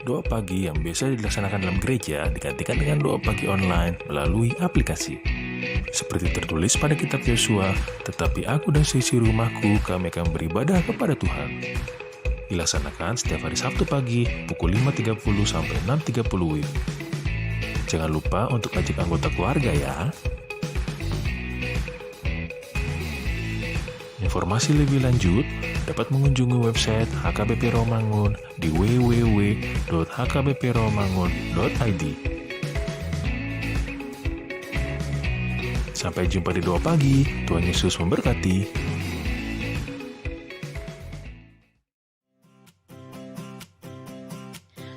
Doa pagi yang biasa dilaksanakan dalam gereja digantikan dengan doa pagi online melalui aplikasi. Seperti tertulis pada kitab Yosua, tetapi aku dan seisi rumahku kami akan beribadah kepada Tuhan. Dilaksanakan setiap hari Sabtu pagi pukul 5.30 sampai 6.30 WIB. Jangan lupa untuk ajak anggota keluarga ya. Informasi lebih lanjut dapat mengunjungi website HKBP Rawamangun di www.hkbprawamangun.id. Sampai jumpa di doa pagi. Tuhan Yesus memberkati.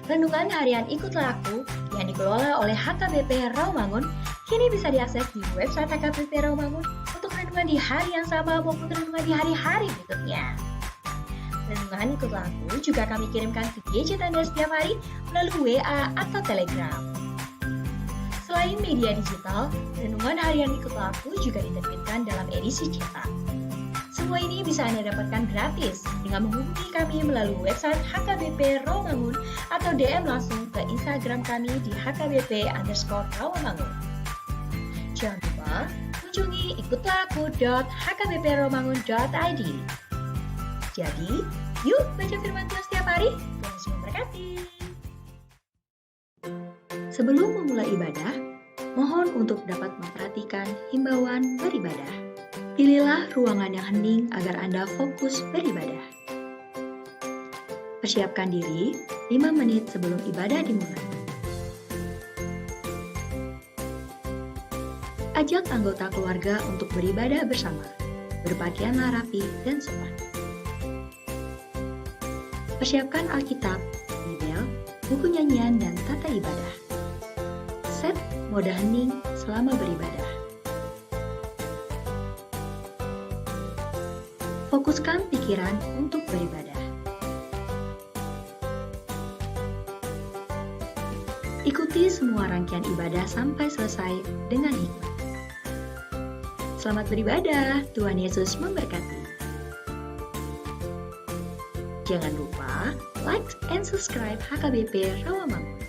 Renungan harian Ikutlah Aku yang dikelola oleh HKBP Rawamangun kini bisa diakses di website HKBP Rawamangun untuk renungan di hari yang sama maupun renungan di hari-hari berikutnya. Renungan Ikutlah Aku juga kami kirimkan ke gadget Anda setiap hari melalui WA atau Telegram. Selain media digital, renungan harian Ikutlah Aku juga diterbitkan dalam edisi cetak. Semua ini bisa Anda dapatkan gratis dengan menghubungi kami melalui website HKBP Rawamangun atau DM langsung ke Instagram kami di hkbp_rawamangun. Jangan lupa kunjungi ikutlahku.hkbprawamangun.id. Jadi, yuk baca firman Tuhan setiap hari. Tuhan Yesus memberkati. Sebelum memulai ibadah, mohon untuk dapat memperhatikan himbauan beribadah. Pilihlah ruangan yang hening agar Anda fokus beribadah. Persiapkan diri 5 menit sebelum ibadah dimulai. Ajak anggota keluarga untuk beribadah bersama. Berpakaianlah rapi dan sopan. Persiapkan Alkitab, Bibel, buku nyanyian, dan tata ibadah. Set mode hening selama beribadah. Fokuskan pikiran untuk beribadah. Ikuti semua rangkaian ibadah sampai selesai dengan hikmat. Selamat beribadah, Tuhan Yesus memberkati. Jangan lupa like and subscribe HKBP Rawamangun.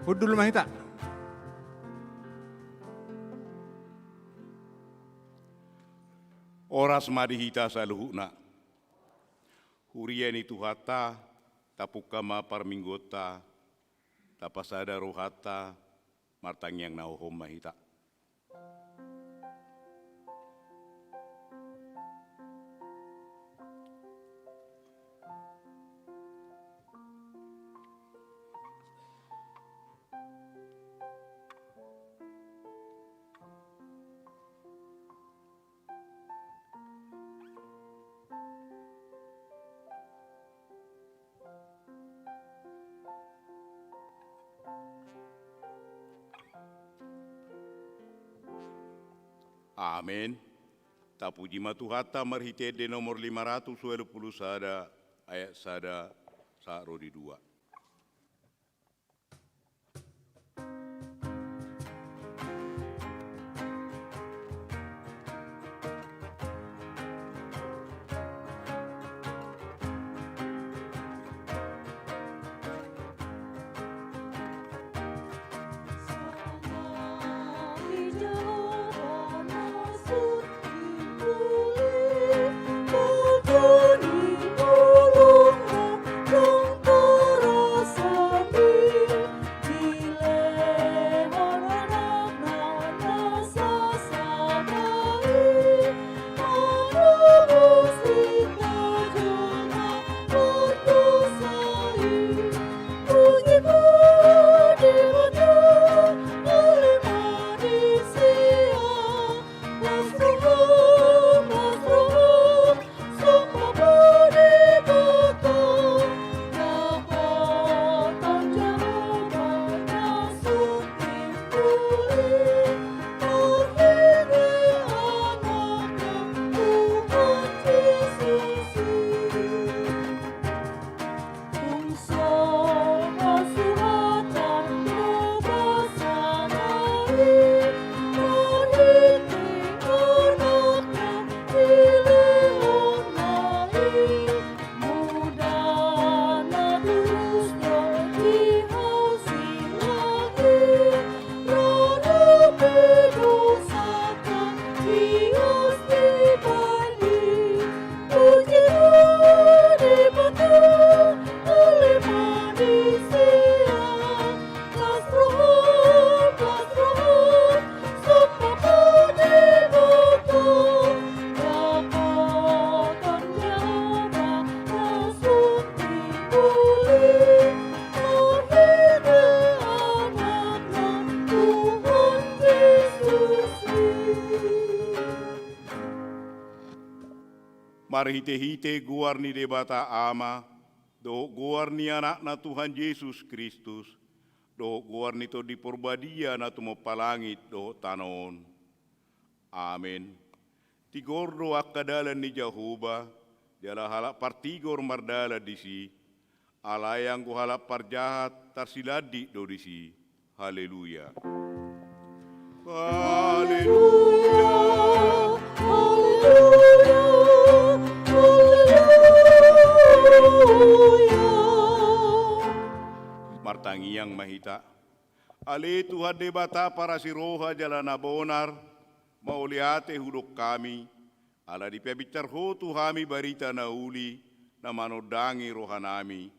Hudul mahita. Oras madihita sa luhuna. Hurian itu hata, tapukama parminggota, tapasada rohata, martangyang nauhom mahita. Amin. Tapuji matuhata marhite de nomor 520 sada ayat sada sa rodi 2. Marhite-hite guarni de bata ama, do guarni anak na Tuhan Yesus Kristus, do guarni to di porbadia na tumo palangit do tanon. Amin. Tigor do akadalan ni Jehovah, jala halak partigor mardala disi, alayang go halak parjahat tarsiladi do disi. Haleluya. Haleluya. Martangiang mahita. Ali Tuhan de bata para si roha jalana bonar, mauliate hudok kami, ala di pebicar ho Tuhami barita na uli, na manodangi rohanami,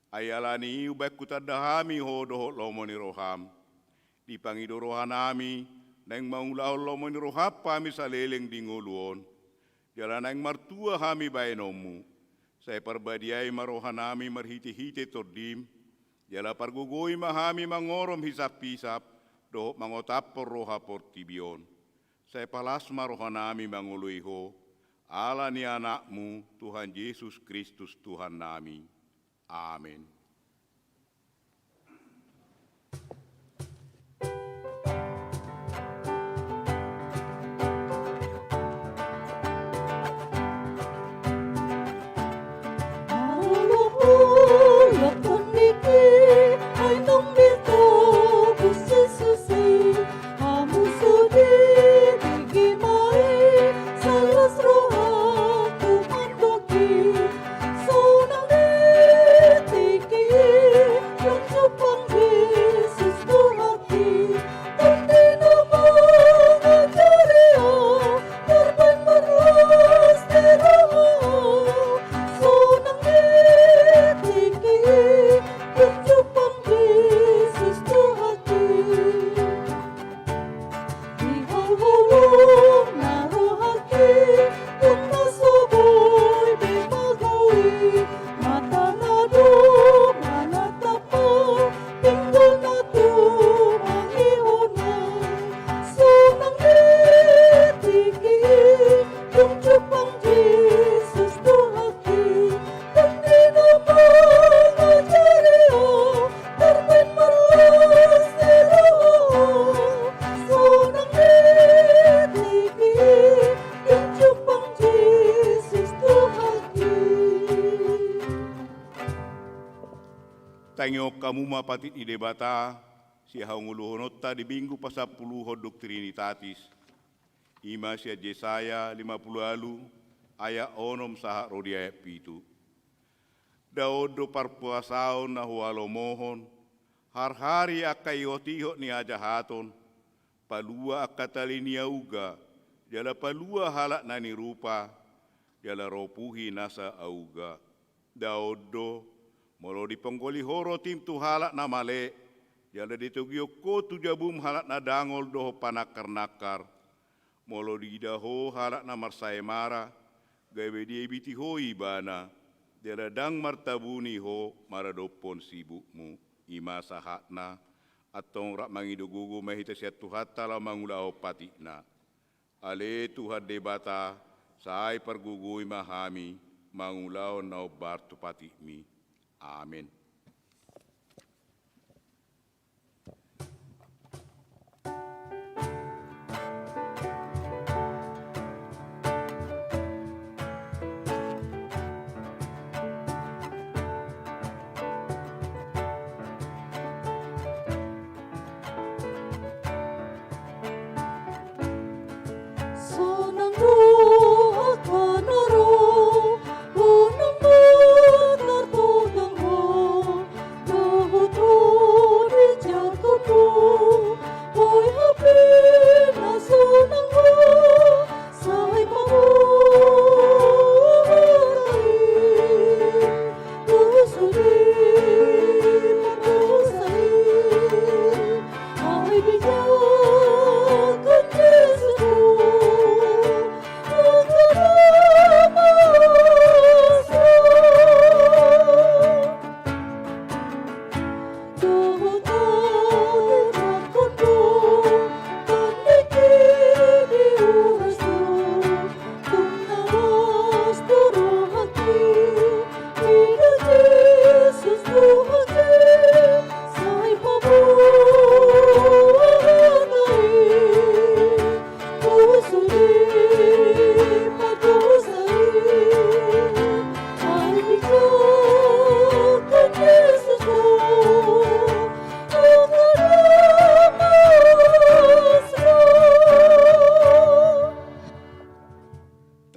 ayalani ubek kutadahami ho doho lomoni roham, di pangido rohanami, nang maulah lomoni rohap pami saleleng dinguluon, jalana yang martua hami baenomu, saya perbadiai marohanami marhiti-hiti tordim, jala pargugoi mahami mangorom hisap-hisap, doh mangotapor roha portibion. Saya palasma rohanami manguluiho, ala ni anakmu, Tuhan Yesus Kristus Tuhan nami. Amin. Take Tangyo kamu mapatit ni debata, si haunguluhonotta di minggu pasapuluh hodok Trinitatis. Ima sia Yesaya 50 alu, aya onom saha rodi ayat pitu. Daodo parpuasaon na hualomohon, har-hari akai otiho ni ajahaton, palua akatalinia uga, jala palua halak nani rupa, jala ropuhi nasa auga. Daodo, molo di penggoli horo tim tu halak na male, jala ditugio ko tu jabum halak na dangol doho panakar-nakar, molo di daho halak na marsae mara, gawe dia biti hoi bana, jala dang martabuni ho maradopon sibukmu, ima sahatna, atong rak mangidugugu mahita siat tuhata la mangulao patikna. Ale Tuhan debata, saai pergugui mahami, mangulao nau bartu patikmi. Amin.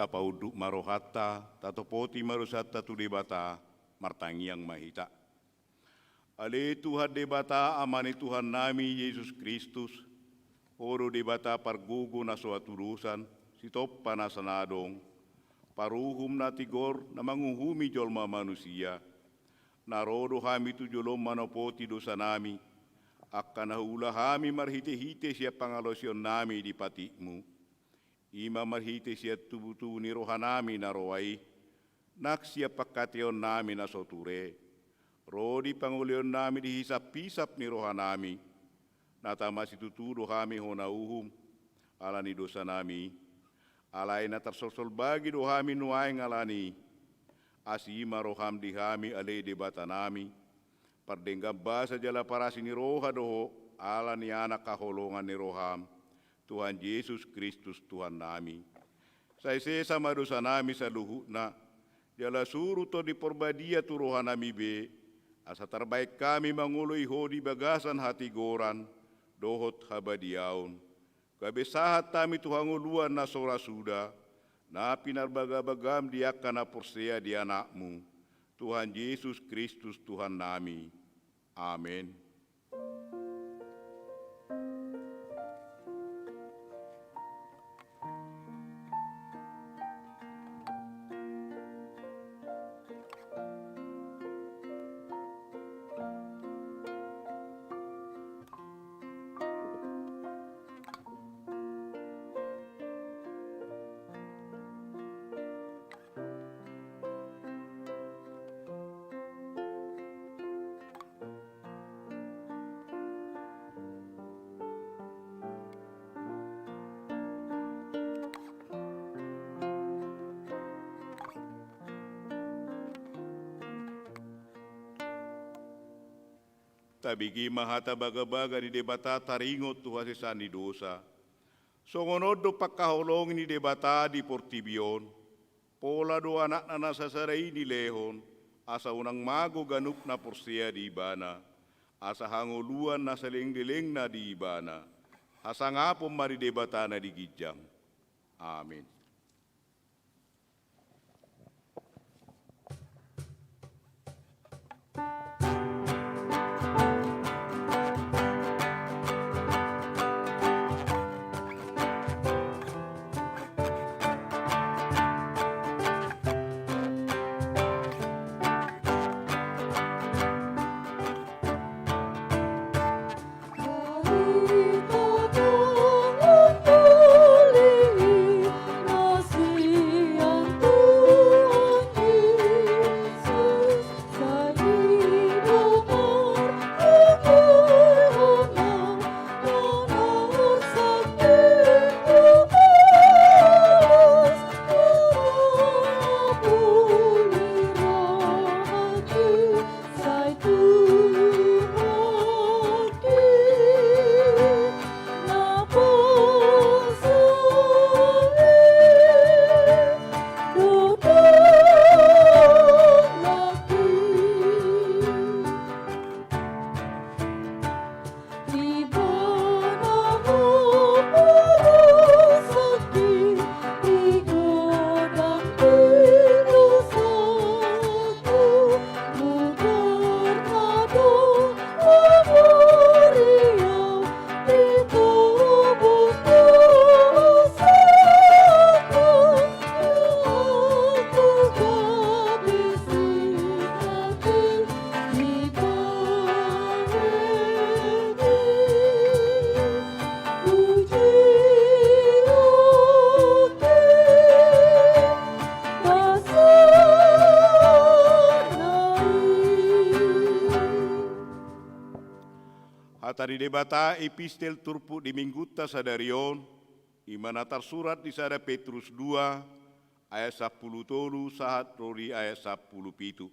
Tapauduk marohata, tatopoti marusata tu debata, martangiang mahita. Ale Tuhan debata amani Tuhan nami Yesus Kristus, oro debata pargugu na suatu urusan, sitop panasanadong, paruhum na tigor na manguhumi jolma manusia, narodo hami tu jolom manopoti dosa nami, akan hula hami marhite-hite siya pangalosion nami di patikmu. Ima marhite siya tubutu ni rohanami na roai, nak siya pagkation nami na soture. Rodi pangulion nami dihisap-hisap ni rohanami, natama situtudo kami honauhum, alani dosa nami, alay na tarsosol bagi dohami nuaing alani, asima roham dihami alay debata nami, pardenggam basa jala parasi ni roha doho, alani anak kaholongan ni roham, Tuhan Yesus Kristus Tuhan nami. Saise sama dosa nami sa luhutna, jala suruh to di porbadia tu roha nami be, asa terbaik kami mangului ho di bagasan hati goran, dohot habadiaun. Kabesahat kami Tuhan uluan na sora suda, na pinarbagabagam dia kana porsea di anakmu, Tuhan Yesus Kristus Tuhan nami. Amin. Tabigi mahata baga-baga ni debata taringot tu hasisan ni dosa. Songonodo pagkaholong ni debata di Portibion, pola do anak na nasasaray ni Lehon, asa unang mago ganup na porsia di ibana, asa hanguluan na saling-diling na di ibana, asa nga po maridebata na di gijang. Amen. Hatari debata epistel turpu di mingguta sadarion, imana tersurat di sada Petrus 2, ayat 10 tolu sahat rori ayat 10 pitu.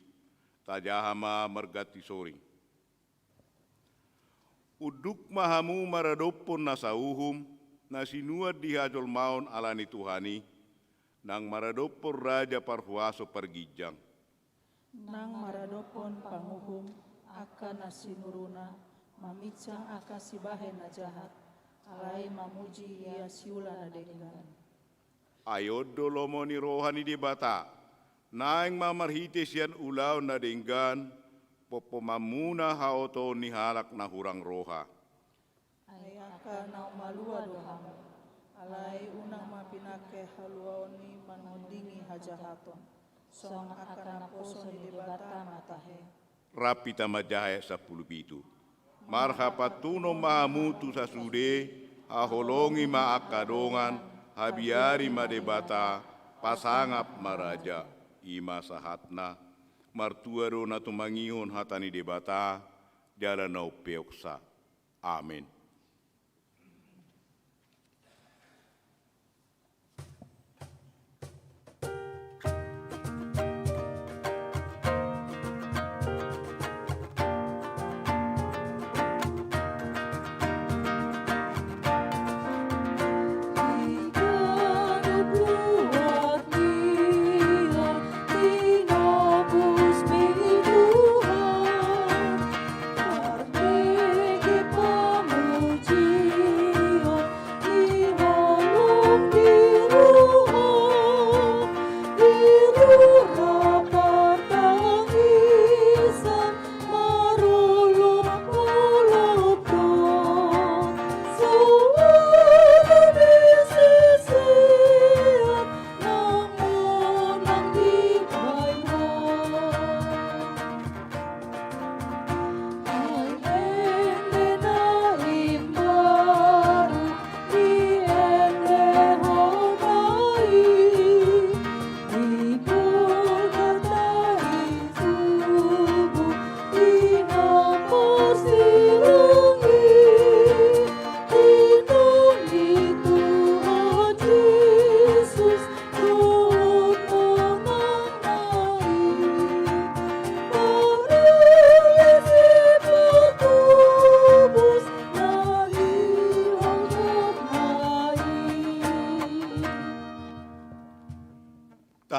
Tajahama mergati soring. Uduk mahamu maradopon nasauhum, nasinuat dihajol maun alani Tuhani, nang maradopon raja parhuaso pergijang. Nang maradopon panguhum, akan nasinuruna, mamicang aka si bahe na jahat, alai mamuji ia siula na denggan. Ayodo lomoni rohani di bata, naing mamarhite sian ulaw na denggan, popo mamuna haoto ni halak na hurang roha. Ay aka na umalua dohamu, alai unang mapinake haluaoni manundingi hajahaton, song aka na poso ni debata matahe. Rapi tamajaya 10 pitu. Marhapatuno mahamutu sasude, haholongi maakadongan, habiari madebata, pasangap maraja, ima sahatna, martuaro na tumangihon hatani debata, jalan nau peoksa. Amin.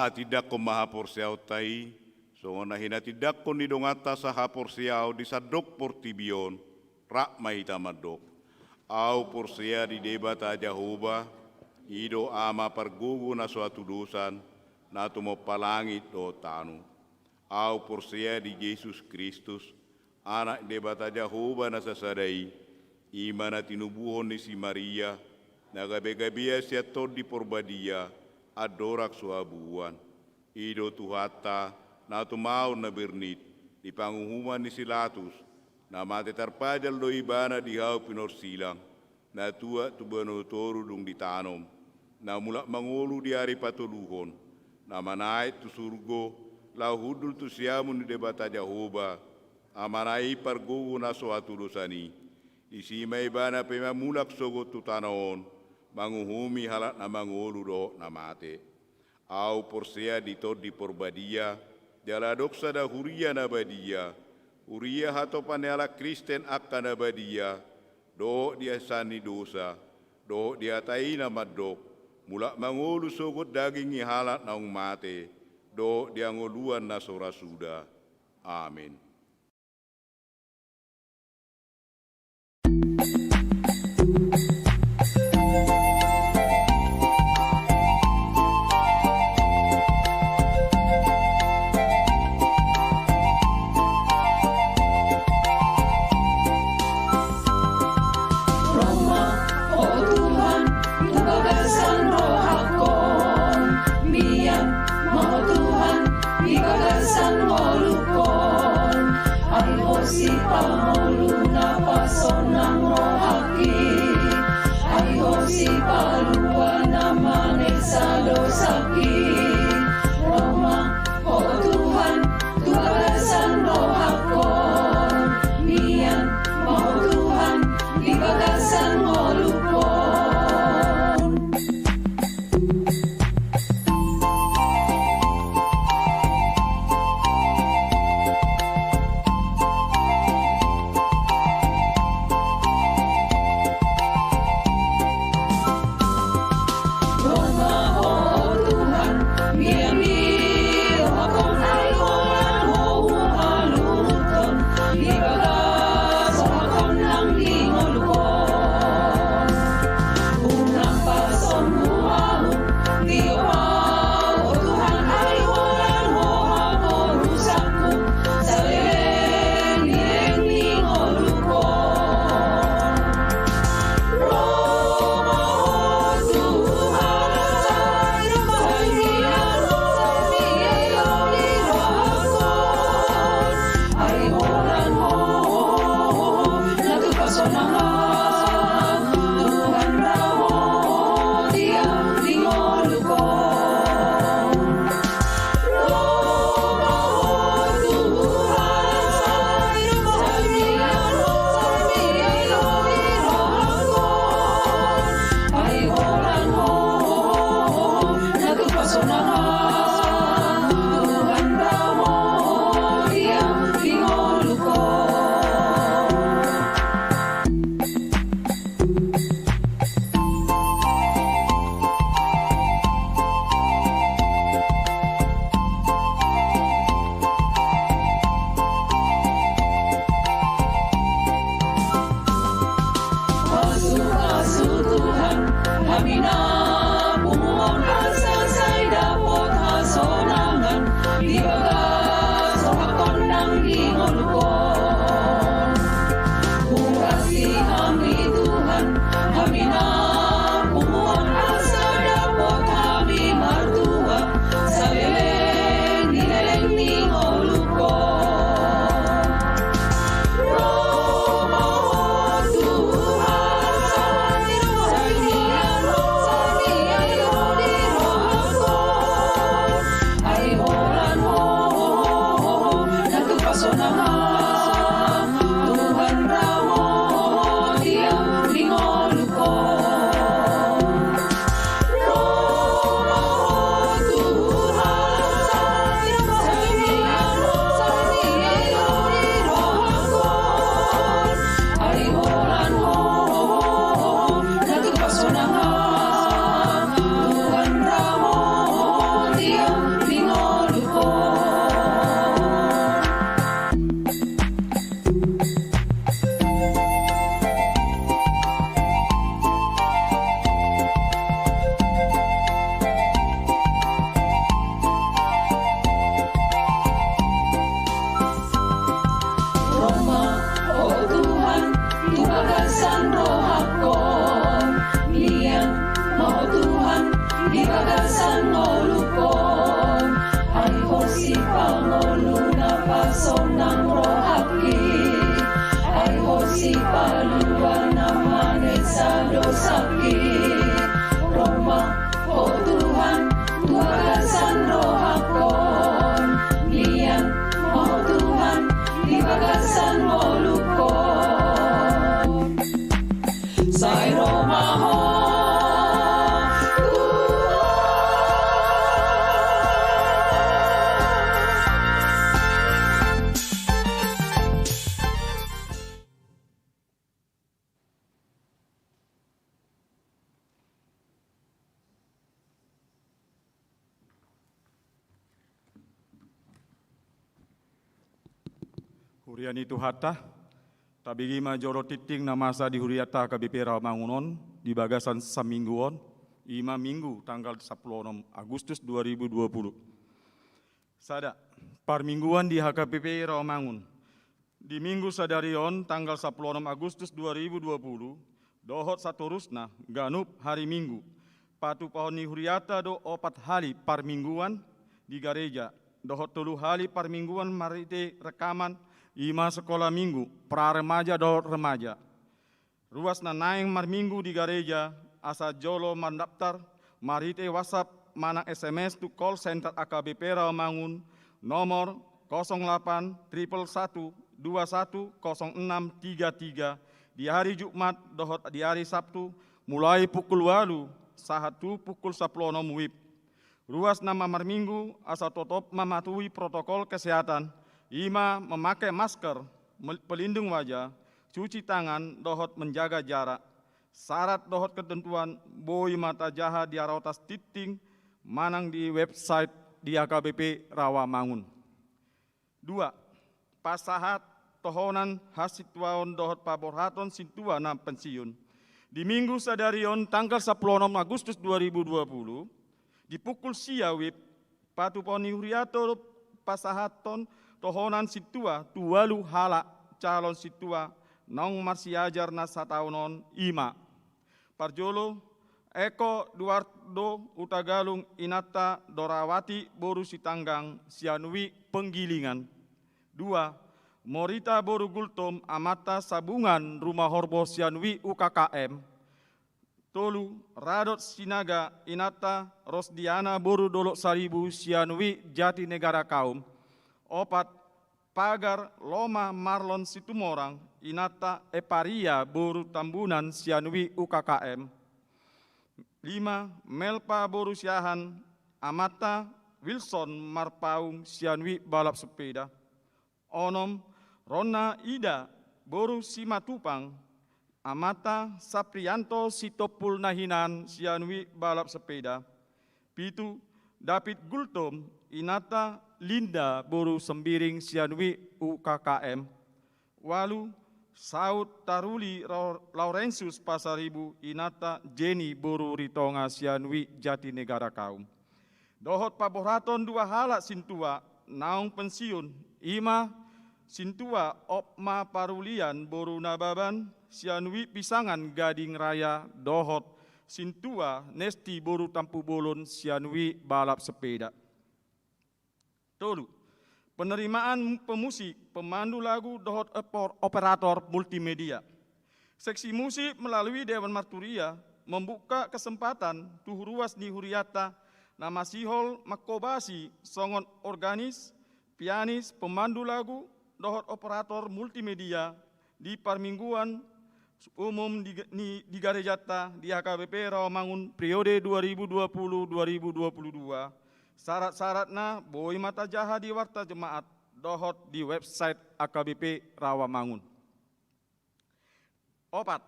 Tidak ko mahaporsiaw tay, So na hinatidakon ni dongata sa haporsiaw di sadok portibion, rak mahita madok. Au porsia di debata Jehovah, ido ama pargugu na suatu dosan, na tumopalangit do tanu. Au porsia di Yesus Kristus, anak debata Jehovah na sasadai, ima na tinubuhon ni si Maria, na gabi-gabia siya tod di porbadia, adorak suabuan. Ido tuhata, na tumao na bernit, di panguhuman ni Silatus, na mati tarpajal do ibana di hau pinorsilang, na tua tubanotoru dung ditanom, na mulak mangolu di hari patuluhon, na manait tu surgo, lau hudul tu siamun di debata Jehovah, amanai pargugu na soatu dosani, isima ibana pema mulak sogot tu tanaon, manguhumi halat na mangolu do na mate. Au porsea ditod di porbadia, jala doksa da huria na badia, huria hatopan ala Kristen akan na badia, do dia sani dosa, do dia taina madok, mulak mangolu sogot daging ihalat naung mate, do dia ngoluan na sorasuda. Amin. tu bagasan rohakon, lian mau Tuhan di bagasan ngolukon, hai hosi pangoluna pasonang rohaki, hai hosi paluana manesa dosaki, Roma oh Tuhan tu bagasan rohakon, lian mau Tuhan di bagasan ngolukon, sai Roma ho Huriani Tuhata, tabigi majoro titing namasa di Huriata KBP Rawamangun di bagasan samingguon, 5 minggu tanggal 16 Agustus 2020. Sada, parmingguan di HKBP Rawamangun. Di minggu sadarion tanggal 16 Agustus 2020, dohot saturusna ganup hari Minggu. Patu pahoni Huriata do 4 hari parmingguan di gereja. Dohot 3 hari parmingguan marite rekaman 5 sekolah minggu, pra remaja do remaja. Ruas na naeng marminggu di gereja, asa jolo mendaftar, marite WhatsApp manang SMS to call center AKBP Rawamangun, nomor 08 111 21 0633 di hari Jumat dohot di hari Sabtu, mulai pukul 8 sahatu pukul 10 WIB. Ruas nama marminggu, asa totop mematuhi protokol kesehatan, 5. Memakai masker, pelindung wajah, cuci tangan, dohot menjaga jarak. Syarat dohot ketentuan, boi mata jaha di arotas titing, manang di website di AKBP Rawamangun. 2. Pasahat tohonan hasitwaon dohot paborhaton sintua na pensiun. Di minggu sadarion tanggal 16 Agustus 2020, di pukul siawib, patu poni Huriato pasahaton tohonan situa tuwalu hala calon situa nong marsiajar na sataunon 5. Parjolo Eko Duardo Utagalung Inata Dorawati Boru Sitanggang Sianui Penggilingan. 2. Morita Boru Gultom Amata Sabungan Rumah Horbo Sianui UKKM. 3. Radot Sinaga Inata Rosdiana Boru Dolok Saribu Sianui Jati Negara Kaum. 4. Pagar Loma Marlon Situmorang Inata Eparia Boru Tambunan Sianui UKKM. 5. Melpa Boru Siahan Amata Wilson Marpaung Sianui Balap Sepeda. 6. Rona Ida Boru Simatupang Amata Saprianto Sitopul Nahinan Sianui Balap Sepeda. 7. David Gultom Inata Linda Boru Sembiring Sianui UKKM. 8. Saud Taruli Laurensius Pasaribu Inata Jenny Boru Ritonga Sianui Jati Negara Kaum. Dohot paborhaton 2 halak sintua naung pensiun. 5. Sintua Opma Parulian Boru Nababan Sianui Pisangan Gading Raya dohot sintua Nesti Boru Tampu Bolon Sianui Balap Sepeda. 3. Penerimaan pemusik, pemandu lagu, dohot operator multimedia. Seksi musik melalui Dewan Marturia membuka kesempatan tuh ruas di Huriata nama sihol makobasi songon organis, pianis, pemandu lagu, dohot operator multimedia di parmingguan umum di Garejata di AKBP Rawamangun periode 2020-2022. Syarat-syaratna boi mata jaha di warta jemaat dohot di website AKBP Rawamangun. 4.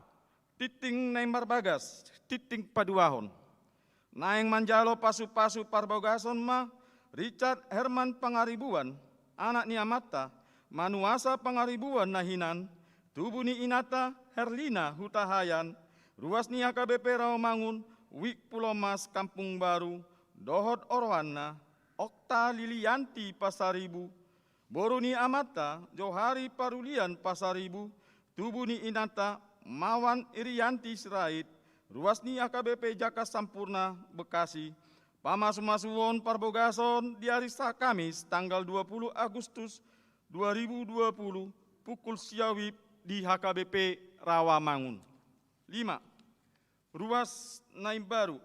Titing Neymar Bagas, titing paduahon. Naeng manjalo pasu-pasu parbagason ma Richard Herman Pangaribuan, anak ni Amata, manuasa Pangaribuan nahinan, tubuh ni Inata Herlina Hutahayan, ruas ni AKBP Rawamangun, Wik Pulau Mas Kampung Baru, dohot Orwana, Okta Lilianti Pasaribu, Boruni Amata, Johari Parulian Pasaribu, Tubuni Inata, Mawan Irianti Sirait, Ruasni AKBP Jaka Sampurna, Bekasi, Pamasumasuwon Parbogason di hari Kamis tanggal 20 Agustus 2020 pukul siawib di HKBP Rawamangun. 5. Ruas Naim Baru,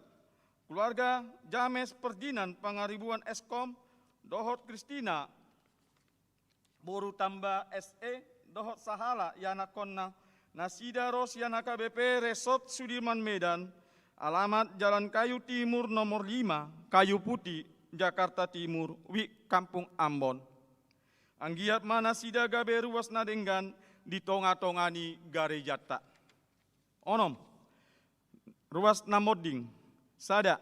keluarga James Perdinan Pangaribuan Eskom, Dohot Kristina, Boru Tamba SE, Dohot Sahala Yana Konna, Nasida Ros Yana KBP Resort Sudirman Medan, alamat Jalan Kayu Timur nomor 5, Kayu Putih, Jakarta Timur, Wik Kampung Ambon. Anggiat mana sida gabe ruas nadenggan di tonga-tongani garejata. Onom, ruas Namoding, Sada,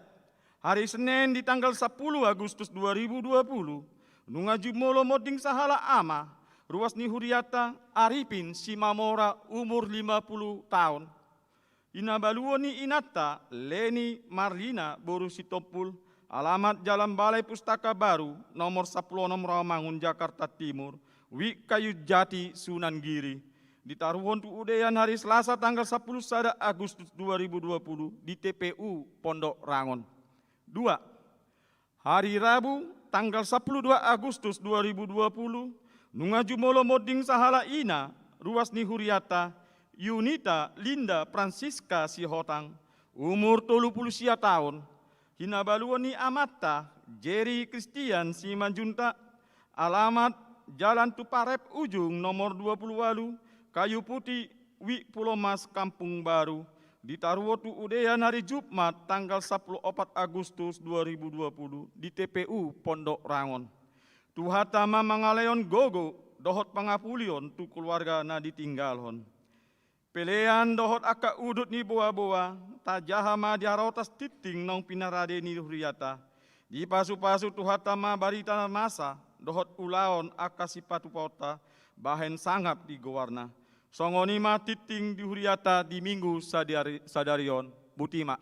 hari Senin di tanggal 10 Agustus 2020, nungajumolo moding sahala ama, ruas ni Huriata Arifin Simamora umur 50 tahun. Inabaluoni Inata Leni Marlina Boru Sitopul, alamat Jalan Balai Pustaka Baru nomor 16 Rawamangun Jakarta Timur, Wik Kayu Jati Sunan Giri. Ditaruhon tu udean hari Selasa tanggal 10 Sada Agustus 2020 di TPU Pondok Rangon. 2. Hari Rabu tanggal 12 Agustus 2020, nungajumolo moding sahala ina, ruas ni Huriata, Yunita Linda Francisca Sihotang, umur 30 tahun. Hinabaluani Amata Jerry Christian Simanjunta, alamat Jalan Tuparep Ujung nomor 28, Kayu Putih, Wik Pulau Mas, Kampung Baru. Ditaruh tu udean hari Jumat tanggal 14 Agustus 2020 di TPU Pondok Rangon. Tuhatama mangaleon gogo dohot pangapulion tu keluarga na ditinggalhon. Pelean dohot aka udut ni boa-boa, tajahama diarotas titing nong pinarade ni Huriata. Di pasu-pasu tuhatama barita masa, dohot ulaon aka sipatu pota, bahen sangap di gowarna. Songonima titing di Huriata di minggu sadarion, butima.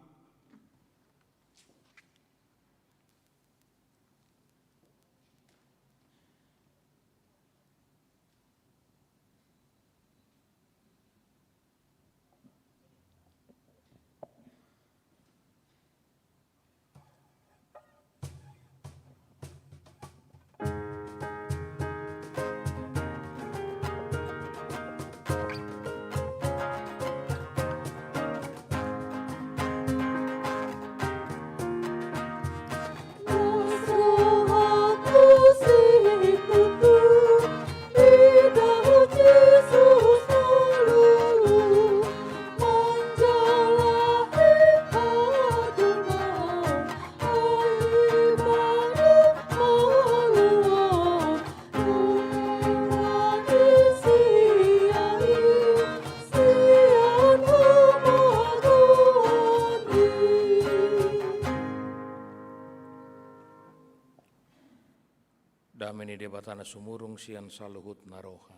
Dameni debatana sumurung sian saluhut naroha.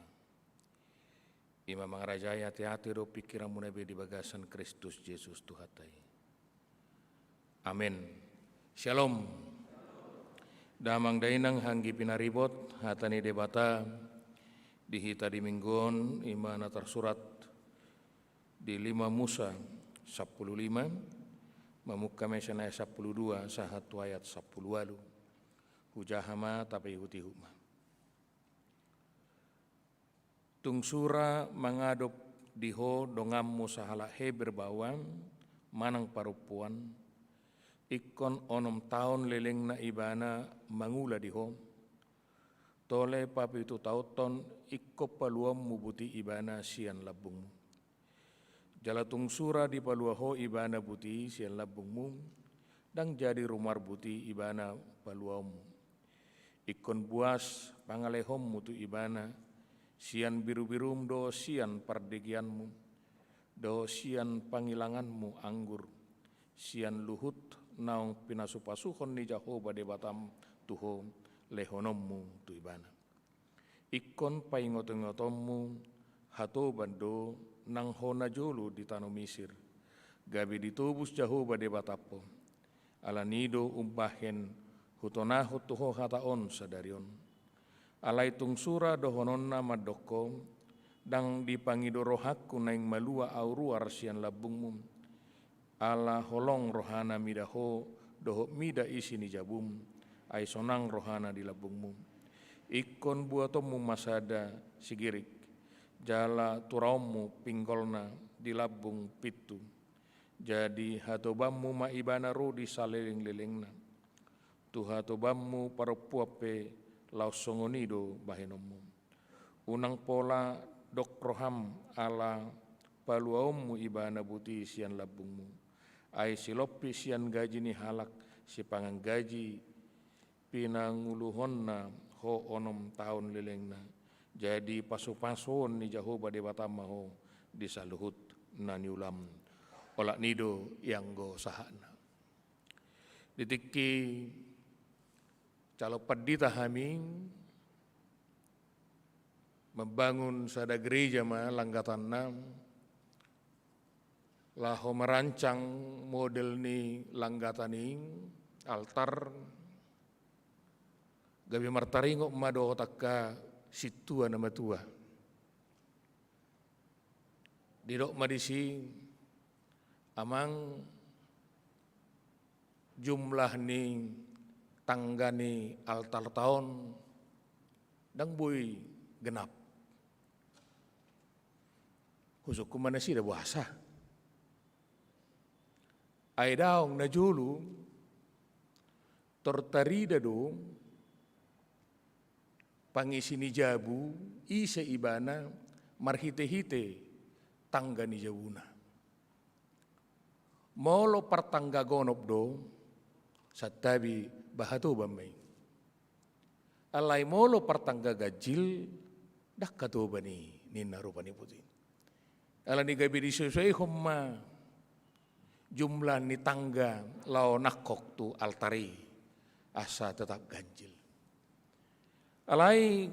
Ima mangarajaya hati-hati do pikiran munabe di bagasan Kristus Yesus Tuhatai. Amin. Shalom. Damang dainang hanggi pinaribot hatani debata dihita di minggon ima natar surat di 5 Musa 15 mamukka mesana 12 sahatu ayat 10 walu. Hujahama tapi hutihuma. Tungsura mangadop diho dongammu sahala he berbawang manang parupuan ikon onom tahun leleng na ibana mangula diho tole papi itu tauton ikko paluam mubuti ibana sian labungmu. Jala tungsura di paluaho ibana buti sian labungmu dan jadi rumar buti ibana paluamu. Ikon buas pangalehom mutu ibana, sian biru-birum do sian pardegianmu, do sian pangilanganmu anggur, sian luhut naung pinasupasuhon ni Jahoba de batam tuho lehonommu tu ibana. Ikon paingotommu hato bando nang hona jolu di tanah Misir, gabi ditubus Jahoba de batapo, alanido umbahen hutona hutuho hataon sadarion. Alai tungsura dohononna madoko dang dipangidoro hakku naing malua auruar sian labungmu ala holong rohana midaho doho mida isi ni jabum ai sonang rohana di labungmu ikon buatomu masada sigirik jala turaumu pinggolna di labung pitu jadi hatobammu maibana ro di saleling-lelengna tu hatobammu parapuape lausongonido bahenomu unang pola dok roham ala paluaummu ibana buti sian labungmu ai silopi sian gaji ni halak si pangang gaji pinanguluhonna ho onom tahun lelengna jadi pasu-pasun ni Jahoba Dewata Maho di saluhut nani ulam olak nido yang go sahana ditiki calo pedita haming membangun sada gereja ma langgatan 6 laho merancang model ni langgatan ing altar gabi martaringo mado takka situa nama tua didok madisi amang jumlah ni tangga ni altar tahun dang boy genap husuk kumana sih dah bahasa ai daong na julu tortarida do pangisi ni jabu ise ibana marhite-hite tangga ni jabuna molo partangga gonop do satabi bahato bamay alay molo partangga gajil dak kato bani ninaru pani puti ala ni gabi di sesuai homma jumlah ni tangga lao nakok tu altari asa tetap ganjil alai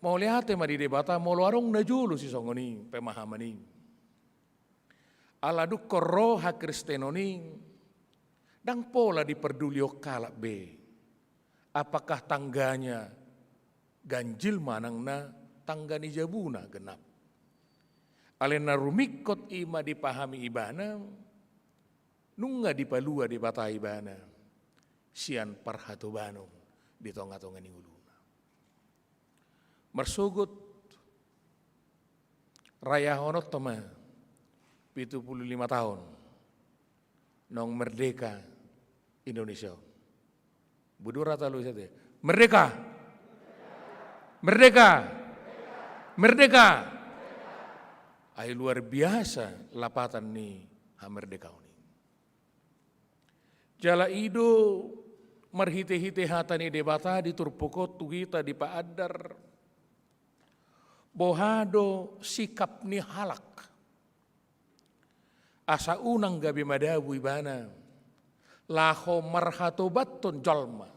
mau lihat ma di debata mau luarong na julu si songoni pemahamani ala duk roha kristenoni dang pola diperdulio kalak be apakah tangganya ganjil manang na tangga ni jabuna genap alena rumikot ima dipahami ibana nunga dipalua debata ibana sian parhatobanong di tonga-tonga ni ulu mersugut raya honot toma 75 tahun nong merdeka Indonesia budura talu sate merdeka merdeka merdeka ai luar biasa lapatan ni ha merdeka ini jala ido marhite-hite hatani debata di turpukot tuita di paadar bohado sikap ni halak asa unang gabi madabu ibana laho marhatobaton jalma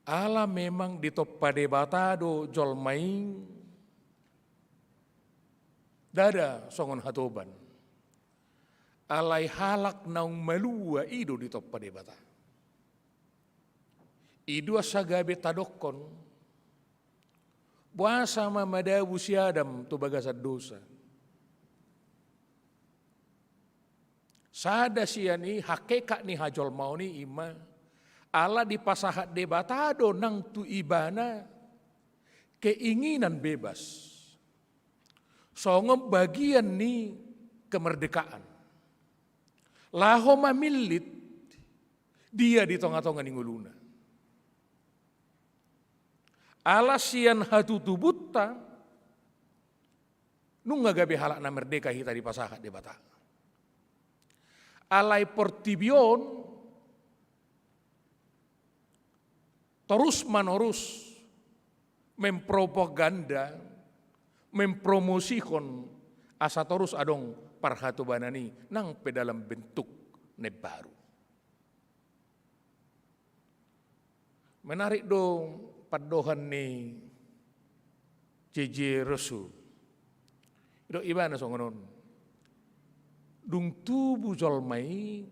ala memang ditoppa debatado jolmaing dada songon hatoban alai halak naung malua ido ditoppa debata ido asagabe tadokon buasa madabu si Adam tu bagasad dosa. Sada siani hakikat ni hajol mau ni ima ala dipasahat debatado nang tu ibana keinginan bebas. Songo bagian ni kemerdekaan. Laho mamilit dia di tonga-tonga ni nguluna. Alasian hatutu buta nunga gabe halak na merdeka hita di pasahat debata alai portibion terus menerus mempropaganda mempromosikan asa terus adong parhatu banani nang pedalam bentuk nebaru menarik dong padohan ni JJ Resu. Itu ibana songonon. Dung tubuh jolmai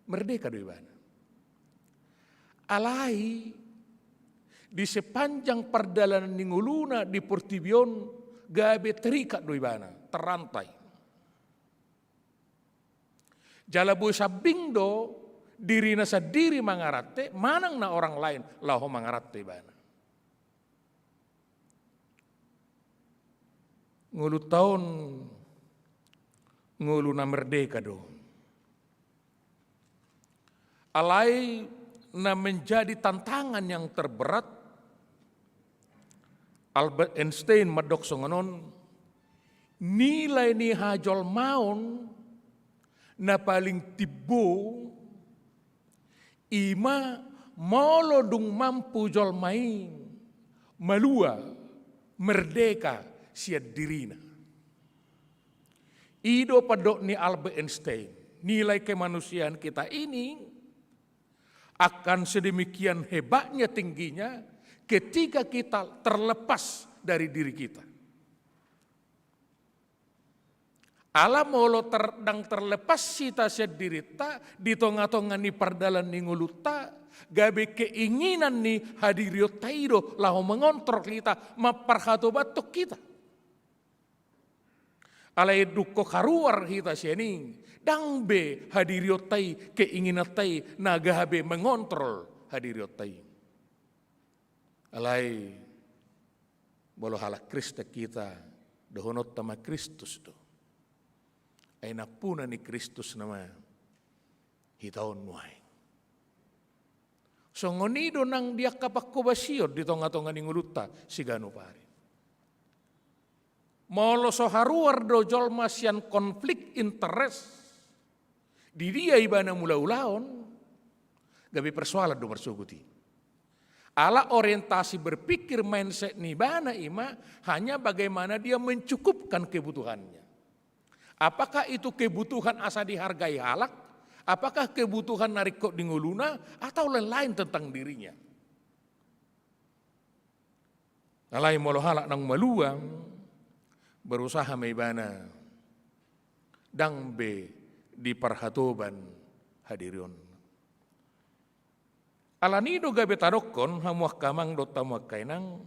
merdeka do ibana. Alai di sepanjang perjalanan ninguluna di Portibion gabe terikat doi bana, terantai. Jala boy sabing do dirina sadiri mangarate, manang na orang lain laho mangarate bana. Ngulu tahun ngulu na merdeka do. Alai na menjadi tantangan yang terberat. Albert Einstein madok songonon nilai ni hajol maun na paling tibo ima molo dung mampu jol main malua merdeka siad dirina. Ido padok ni Albert Einstein nilai kemanusiaan kita ini akan sedemikian hebatnya tingginya ketika kita terlepas dari diri kita. Alam molo terlepas sita sediri ta di tonga-tonga ni pardalan ni nguluta gabe keinginan ni hadirio taido lahu mengontrol kita maparhato batok kita. Alai dukko karuar kita siening dang be hadirio tai keinginan tai naga habe mengontrol hadirio tai. Alai bolo halak Krista kita dohonot tama Kristus do. Aina puna ni Kristus nama hitaon nuai. Songonido nang dia kapakko basiod di tonga-tonga ni nguluta sigano pare. Molo soharuar do jolma sian konflik interest di dia ibana mula-ulaon gabi persoalan do marsuguti. Ala orientasi berpikir mindset nibana ima hanya bagaimana dia mencukupkan kebutuhannya. Apakah itu kebutuhan asa dihargai halak? Apakah kebutuhan narikok di nguluna? Atau lain-lain tentang dirinya? Alai molo halak nang maluang berusaha meibana dang be di perhatoban hadirion. Alanido gabe tarokon hamuak kamang do tamuak kainang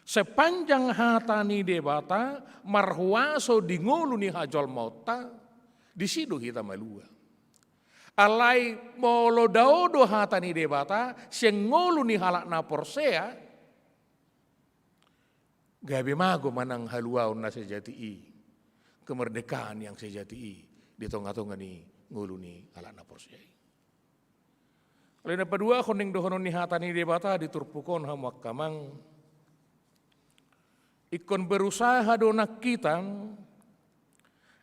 sepanjang hatani debata marhuaso di ngulu ni hajol mauta di sido kita malua. Alai molo daodo hatani debata seng ngulu ni halak na porsea gabe mago manang haluaon na sejati kemerdekaan yang sejati di tonga-tonga ni ngulu ni halak na porsea. Lain apa dua koning dohonon ni hatani debata diturpukon hamuak kamang ikon berusaha donak kita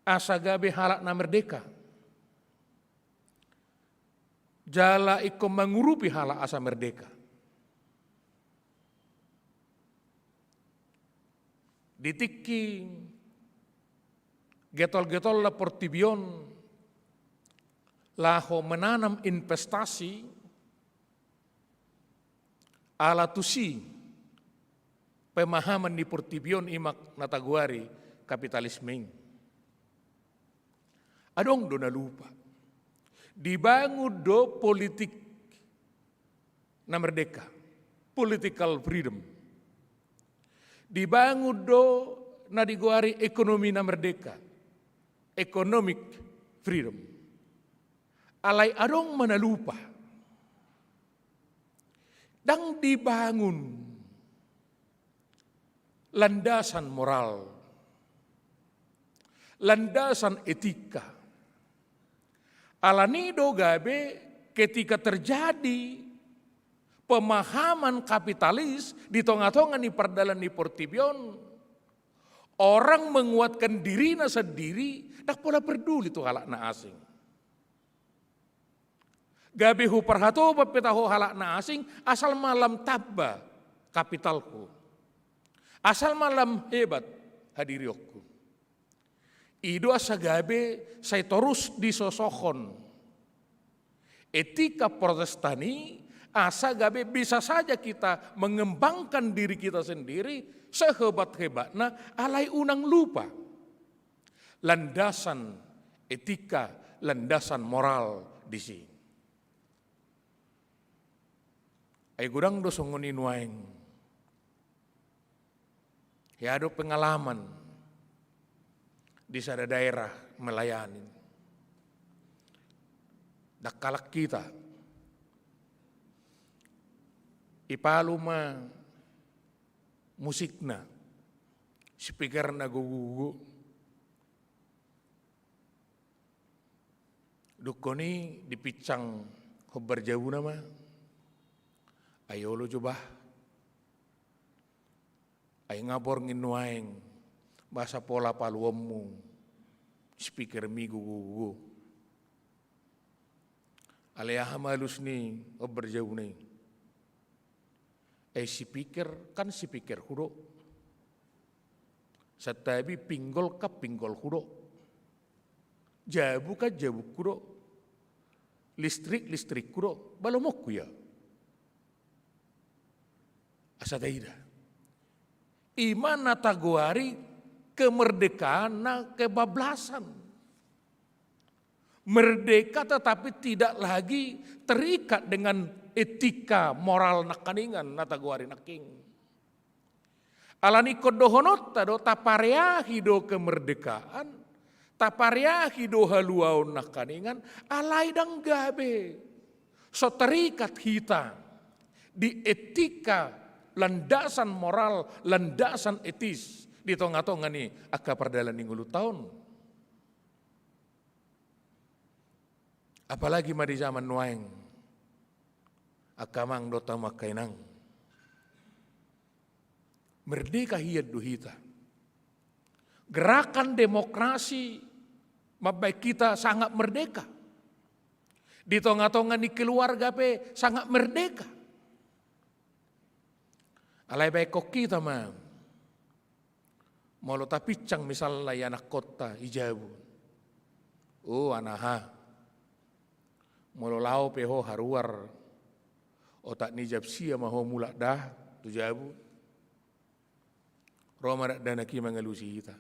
asa gabe halak na merdeka. Jala ikon mengurupi halak asa merdeka. Ditiki getol-getol la Portibion laho menanam investasi ala tusi pemahaman di Portibion imak nataguari kapitalisme. Adong do na lupa. Dibangun do politik na merdeka, political freedom. Dibangun do na diguari ekonomi na merdeka, economic freedom. Alai adong manalupa. Dang dibangun landasan moral, landasan etika. Alanido gabe ketika terjadi pemahaman kapitalis di tonga-tonga ni perdalan ni Portibion, orang menguatkan dirinya sendiri, tak pola peduli tu halak na asing. Gabe hu perhato petaho halak na asing asal malam tabba kapitalku. Asal malam hebat hadirioku. Ido asa gabe saya terus disosokon. Etika Protestani asa gabe bisa saja kita mengembangkan diri kita sendiri sehebat-hebatna alai unang lupa. Landasan etika, landasan moral di sini. Ay gudang do songonin waeng. Ya ada pengalaman di sada daerah melayani. Dakalak kita ipalu ma musikna speaker na gugugu dukoni dipicang hobar jauh nama ayo lo coba ay ngabor nginuaeng bahasa pola paluommu speaker mi gugugu alea hamalus ni hobar jauh ni si pikir kan si pikir hudo. Satabi pinggol ka pinggol hudo. Jabu ka jabu hudo. Listrik hudo. Balomok ya. Asadaida. Iman nataguari kemerdekaan na kebablasan. Merdeka tetapi tidak lagi terikat dengan etika moral nakaningan nataguari naking. Alani kodohonot tado taparea hido kemerdekaan, taparea hido haluau nakaningan, alai dang gabe. So terikat kita di etika landasan moral, landasan etis di tonga-tonga ni akka perdalan ninggulu tahun. Apalagi ma di zaman nuaeng. Akamang dota makainang. Merdeka hiad duhita. Gerakan demokrasi mabai kita sangat merdeka. Di tonga-tonga ni keluarga pe sangat merdeka. Alai baik kok kita mah. Molo tapicang misalnya anak kota ijabu. Oh anaha. Molo lau peho haruar. Otak nijab sia maho mulak dah tu jabu. Roma dak dana ki mangalusi kita.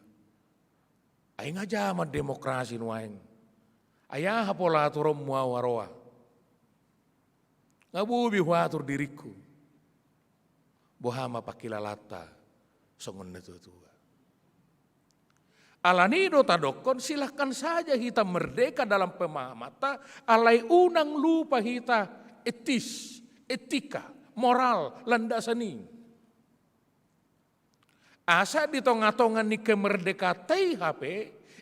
Ai ngajaman demokrasi nuaeng. Ayah pola turom muawaroa. Ngabubi huatur diriku. Bohama pakilalata songon tua. Alanido tadokon silahkan saja kita merdeka dalam pemahamata. Alai unang lupa kita etis. Etika, moral, landasani. Asa di tonga-tonga ni kemerdekaan HP,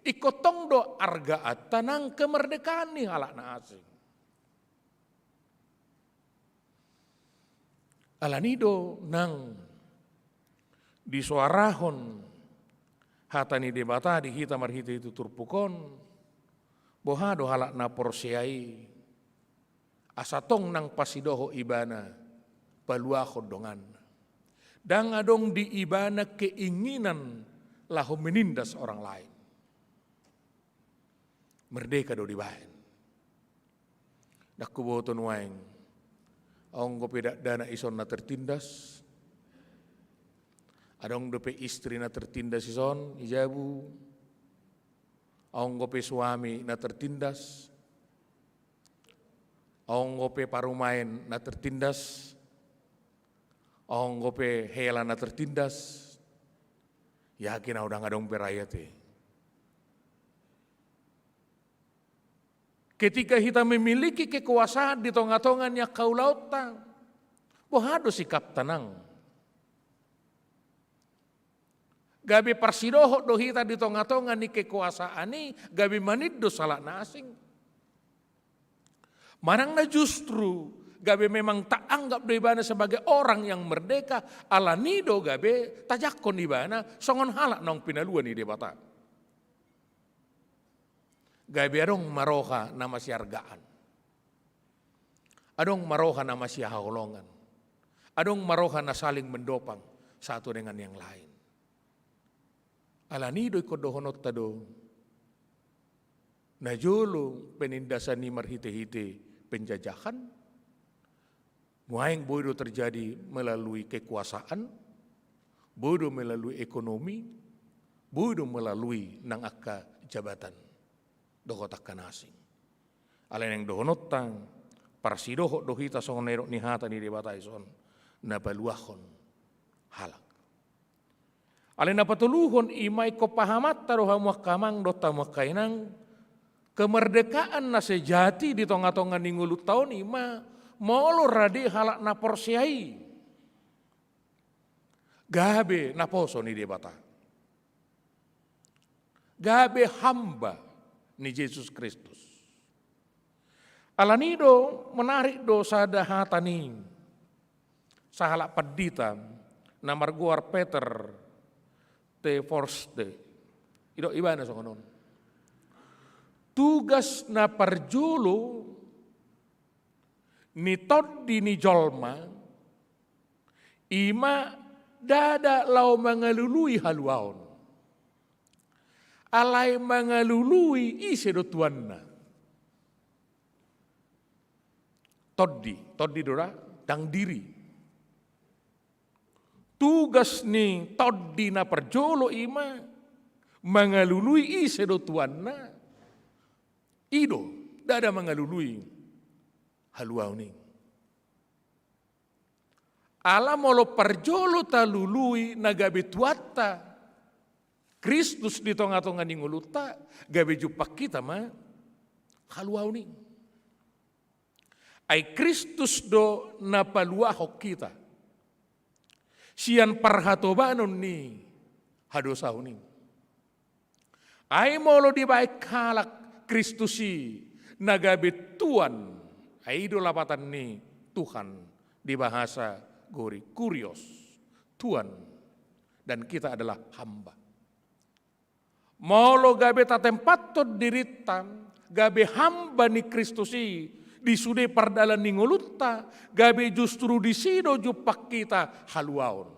ikotong do arga atanang kemerdekaan ni halak na asing. Alanido nang disuarahon hatani debata di hita marhita itu turpukon, bohado halak na porsiai. Asatong nang pasidoho ibana paluaho dongan. Dang adong di ibana keinginan lahu menindas orang lain. Merdeka do dibahen. Dakku boton waeng. Aong gope dana ison na tertindas. Adong dope istri na tertindas ison ijabu. Aong gope suami na tertindas. Aong gope parumain na tertindas. Aong gope hela na tertindas. Yakin na udang adong berayate. Ketika kita memiliki kekuasaan di tonga-tongannya kaulautan, bohado sikap tenang. Gabi parsidoho do hita di tonga-tongan ni kekuasaan ni, gabi maniddo salah nasing. Manang na justru gabe memang tak anggap do ibana sebagai orang yang merdeka, alanido gabe tajakon ibana songon halak nong pinaluan ni debata. Gabe adong maroha nama siargaan. Adong maroha nama siahaolongan. Adong maroha na saling mendopang satu dengan yang lain. Alanido ikodohonot tado. Najolo penindasan ni marhite-hite penjajahan, muaing bodoh terjadi melalui kekuasaan, bodoh melalui ekonomi, bodoh melalui nang akka jabatan dokotak kanasing. Alain yang dohonotang Parsidoho dohita song nerok ni hata ni debata ison na baluahon halak. Ale na patuluhon imay ko pahamat taruha muakamang dota muakainang kemerdekaan na sejati di tonga-tonga ningulut tahun ima molo radi halak na porsiai. Gabe na poso ni debata. Gabe hamba ni Yesus Kristus. Alanido menarik dosa dahatani sahalak padita na marguar Peter te forste ido ibana songonon tugas na parjulu ni toddi ni jolma ima dada lau mangalului haluaon alai mangalului isedo tuanna Toddi dora, dang diri. Tugas ni toddi na perjolo ima, mangalului isedo tuanna, ido, dada mangalului, haluau ni. Ala molo perjolo talului na gabe tuata, Kristus di tonga-tonga ninguluta, gabe jupak kita ma, haluau ni. Ai Kristus do napaluahok kita. Sian parhatobanon ni hadosau ni. Ai molo di baik halak Kristusi nagabe Tuhan. Ai do lapatan ni Tuhan di bahasa gori kurios. Tuhan dan kita adalah hamba. Molo gabe tatempato diritan gabe hamba ni Kristusi di sude pardalan ningolutta, gabe justru di sido jupak kita haluaon.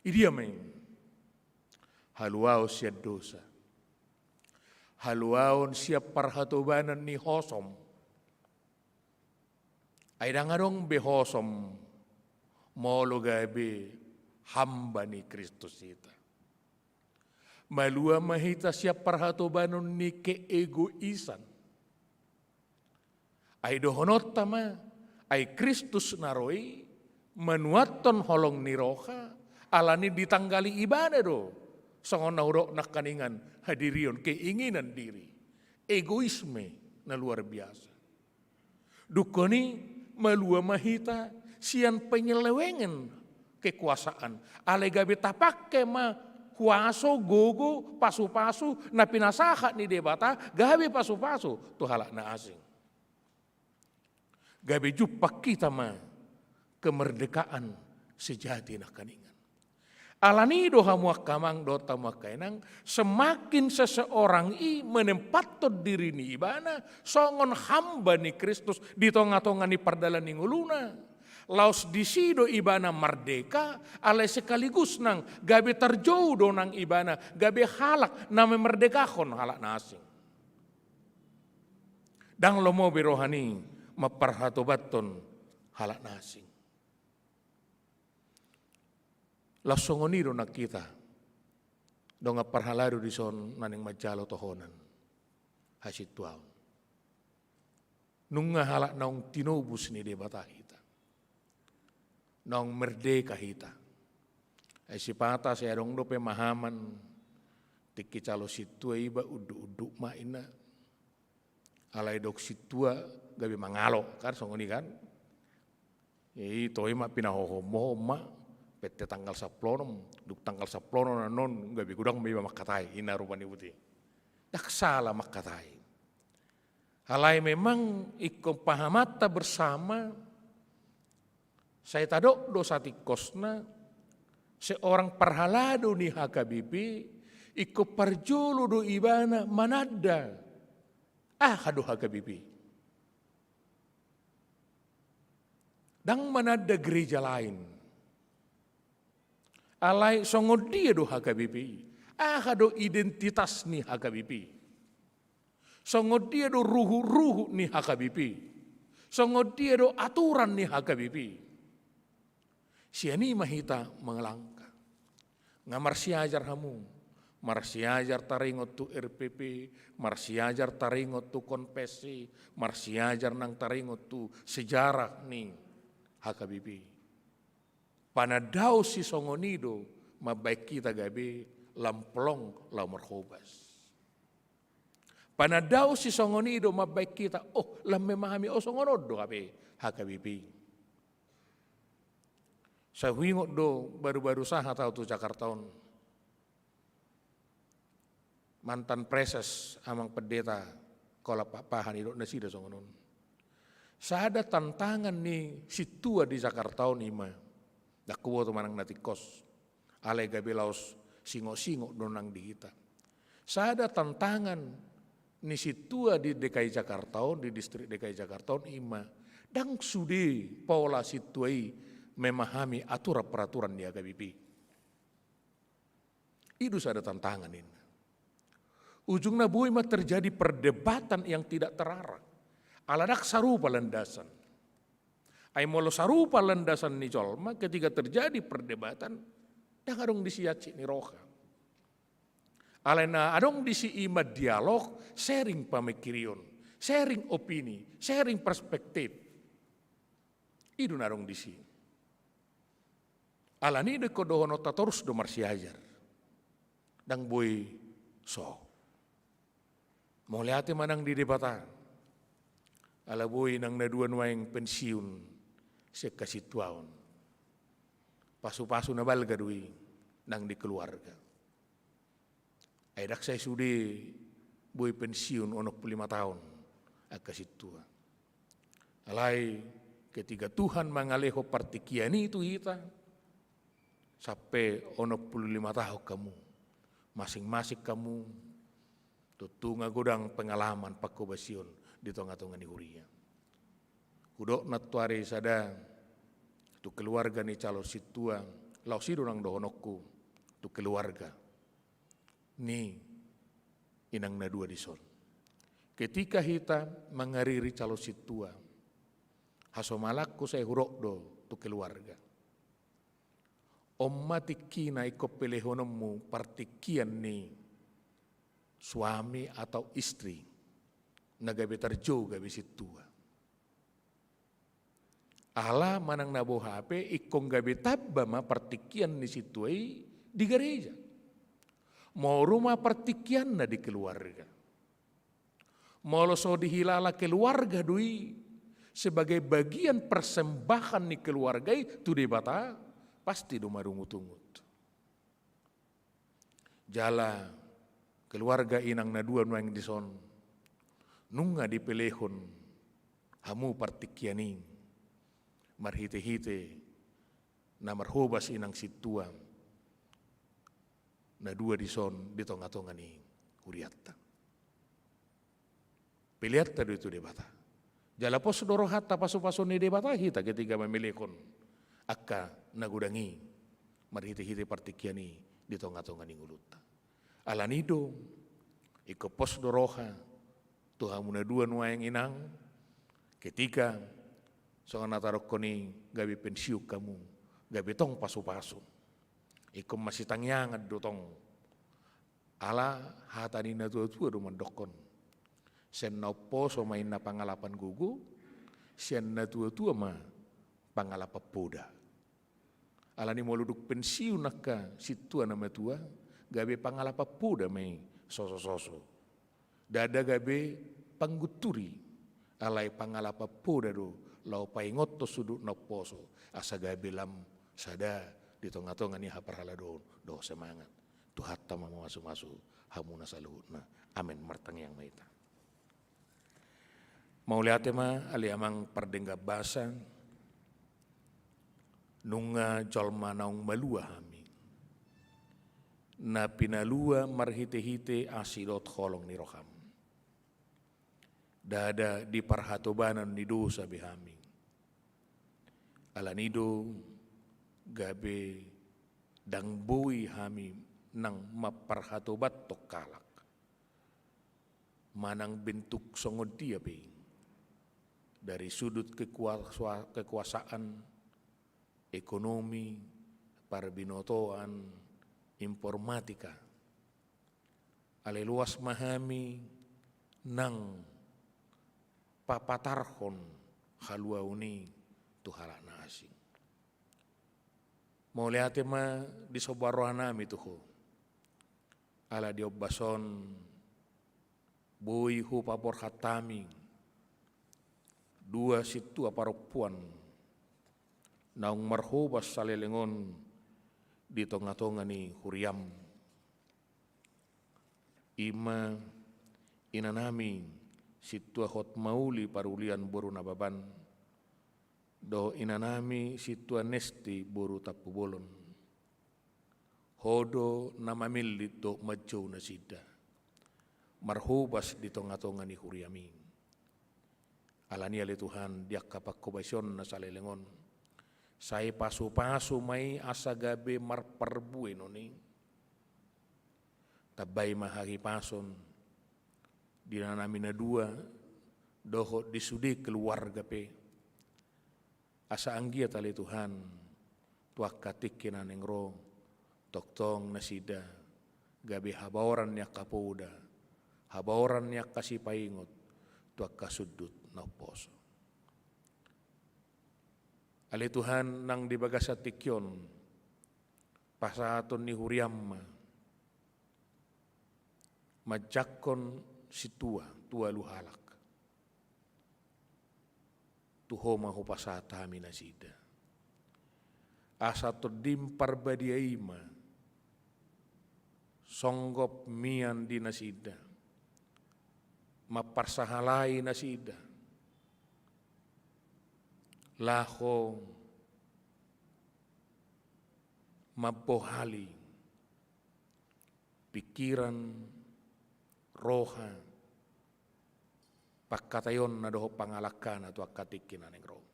Idia men. Haluaon siap dosa. Haluaon siap parhatobanan ni hosom. Aidang adong behosom molo gabe hamba ni Kristus ita. Malua mahita siap parhatobanon ni keegoisan. Ai dohonot tama, ai Kristus naroi, menuaton holong niroha, alani ditanggali ibadah do. Songon naurok nak kaningan hadirion keinginan diri. Egoisme na luar biasa. Dukoni malua mahita sian penyelewengan kekuasaan. Ale gabe tapake ma kuaso gogo pasu-pasu na pinasaha ni debata gabe pasu-pasu tu halak na asing. Gabe jupak kita ma kemerdekaan sejati nak kaningan. Alani doha muakamang dota muakainang semakin seseorang i menempatkan diri ni ibana songon hamba ni Kristus di tonga-tonga ni pardalan ni nguluna. Laos di sido ibana merdeka ale sekaligus nang gabe terjauh donang ibana gabe halak na memerdekakon halak nasing. Dang lomo berohani maparhatobaton halak nasing. Lasongoniro na kita donga parhalado di son naning majalo tohonan hasit tuaw. Nunga halak naung tinobus ni debata hita. Naung merdeka hita. Ay sipata saya dong do pemahaman tiki calo situa iba udu-udu maina. Alay dok situa gabi mangalo kan songoni kan. Yai toi ma pinahohomo ma pete tanggal 10 duk tanggal 10 nanon gabi gudang may makatai ina rupani buti. Daksala makatai. Halai memang ikut pahamata bersama saya tadok dosa tikosna seorang perhalado ni HKBP ikut parjolo do ibana manada hado HKBP. Dang manada gereja lain. Alai songod dia do HKBP. Hado identitas ni HKBP. Songod dia do ruhu-ruhu ni HKBP. Songod dia do aturan ni HKBP. Siani mahita mengelangka. Ngamar siajar hamu. marsiajar taringot tu RPP, marsiajar taringot tu konfesi, marsiajar nang taringot tu sejarah nih HKBP. Panadao si songonido mabaik kita gabe lamplong lau marhobas. Panadao si songonido mabaik kita lam memahami songonodo gabe HKBP. Saya wingot do baru-baru saha tahu tu Jakartaon. Mantan preses amang pendeta kola papahan idok nasida songonon. Sada tantangan nih situa di Jakartaon ima. Dakuwo tu manang nati kos. Ale gabe laos singo-singo donang di kita. Sada tantangan nih situa di DKI Jakartaon, di distrik DKI Jakartaon ima. Dang sudi pola situai memahami aturan peraturan di HKBP. Itu ada tantangan ini. Ujungnya buima terjadi perdebatan yang tidak terarah. Aladak sarupa landasan. Ai molo sarupa landasan ni jolma ketika terjadi perdebatan, dah adong disiaci ni roha. Alena adong disi ima dialog, sharing pamikirion, sharing opini, sharing perspektif. Itu narong disi. Alani de kodohono tatorus do marsiajar. Dang boy so. Mau lihat manang di debata. Ala boy nang naduan waeng pensiun sekasih tuaon. Pasu-pasu na balga dui nang di keluarga. Aidak saya sudi boy pensiun onok 5 tahun akasih tua. Alai ketika Tuhan mangaleho partikiani itu kita. Sampai onok 25 tahun kamu, masing-masing kamu tutunga godang pengalaman pakobasion di tengah-tengah ni huria. Kudok natuare sada tu keluarga ni calo situa, lau sido nang dohonokku tu keluarga. Ni inang na dua dison. Ketika kita mengariri calo situa, hasomalakku saya hurok do tu keluarga. Ommatikina iko pelehonomu partikian ni suami atau istri nagabe tarjo gabe situa. Ala manang nabo HP ikong gabe tabba ma partikian ni situai di gereja. Mau rumah partikian na di keluarga. Mau so dihilala keluarga dui sebagai bagian persembahan ni keluarga itu di bata. Pasti do marungut-ungut. Jala keluarga inang na dua nuang dison. Nunga dipelehon hamu partikianing. Marhite-hite na marhobas inang situa. Na dua dison di tonga-tonga ni huriatta. Pilihatta do itu debata. Jala pos dorohata pasu-pasu ni debata hita ketika memilihon. Akka nagudangi marhite-hite partikiani di tonga-tonga ni nguluta. Alanido iko pos doroha tuhamuna dua nuayang inang ketika soang natarokoni gabi pensiu kamu gabi tong pasu-pasu iko masih tangyangan do tong ala hatani na tua-tua do mandokon sen na poso main na pangalapan gugu sen na tua-tua ma pangalapa poda. Alani mau duduk pensiun nakka situa nama tua gabe pangalapa poda mai soso-soso. Dada gabe pangguturi alai pangalapa poda do lau paingot to sudut no poso asa gabe lam sada di tonga-tonga ni haparhala do semangat. Tuhatta mama masu-masu hamuna saluhutna. Amin martang yang maita. Mau lihat ma ali amang pardengga basa nunga jolma naung malua hami. Na pinalua marhite-hite asidot holong ni roham. Dada di parhatobanan ni dosa behami. Alanido gabe dang bui hami nang maparhatobat tokalak. Manang bentuk songod dia be. Dari sudut kekuasaan ekonomi, parbinotoan, informatika, ale luas mahami nang papatarhon haluauni tuhala na asing. Mau lihat ma di sobarohan nami tuho. Ala diobbason bui hu papor hatami dua situ aparopuan naung marhubas salelengon di tonga-tonga ni huriam ima inanami situa hot mauli parulian boru nababan do inanami situa nesti boru tapu bolon hodo namamili do majo nasida marhubas di tonga-tonga ni huriami alani ale Tuhan dia kapakkobasion na salelengon sai pasu-pasu mai asagabe marparbu enoni tabai mahari pason dinanami na dua doho disudi keluarga pe asa anggia tali Tuhan tuak katikin anengro toktong nasida gabe habaoran yak kapoda habaoran yak kasih paingot tuak kasudut na poso ale Tuhan nang dibagasa tikyon pasaton ni huriamma majakon si tua luhalak tuho mahu pasata minasida asa todim parbadiaima songgop mian di nasida maparsahalai nasida laho mabohali pikiran roha pakatayon na doho pangalakan atau akatikin aneng roh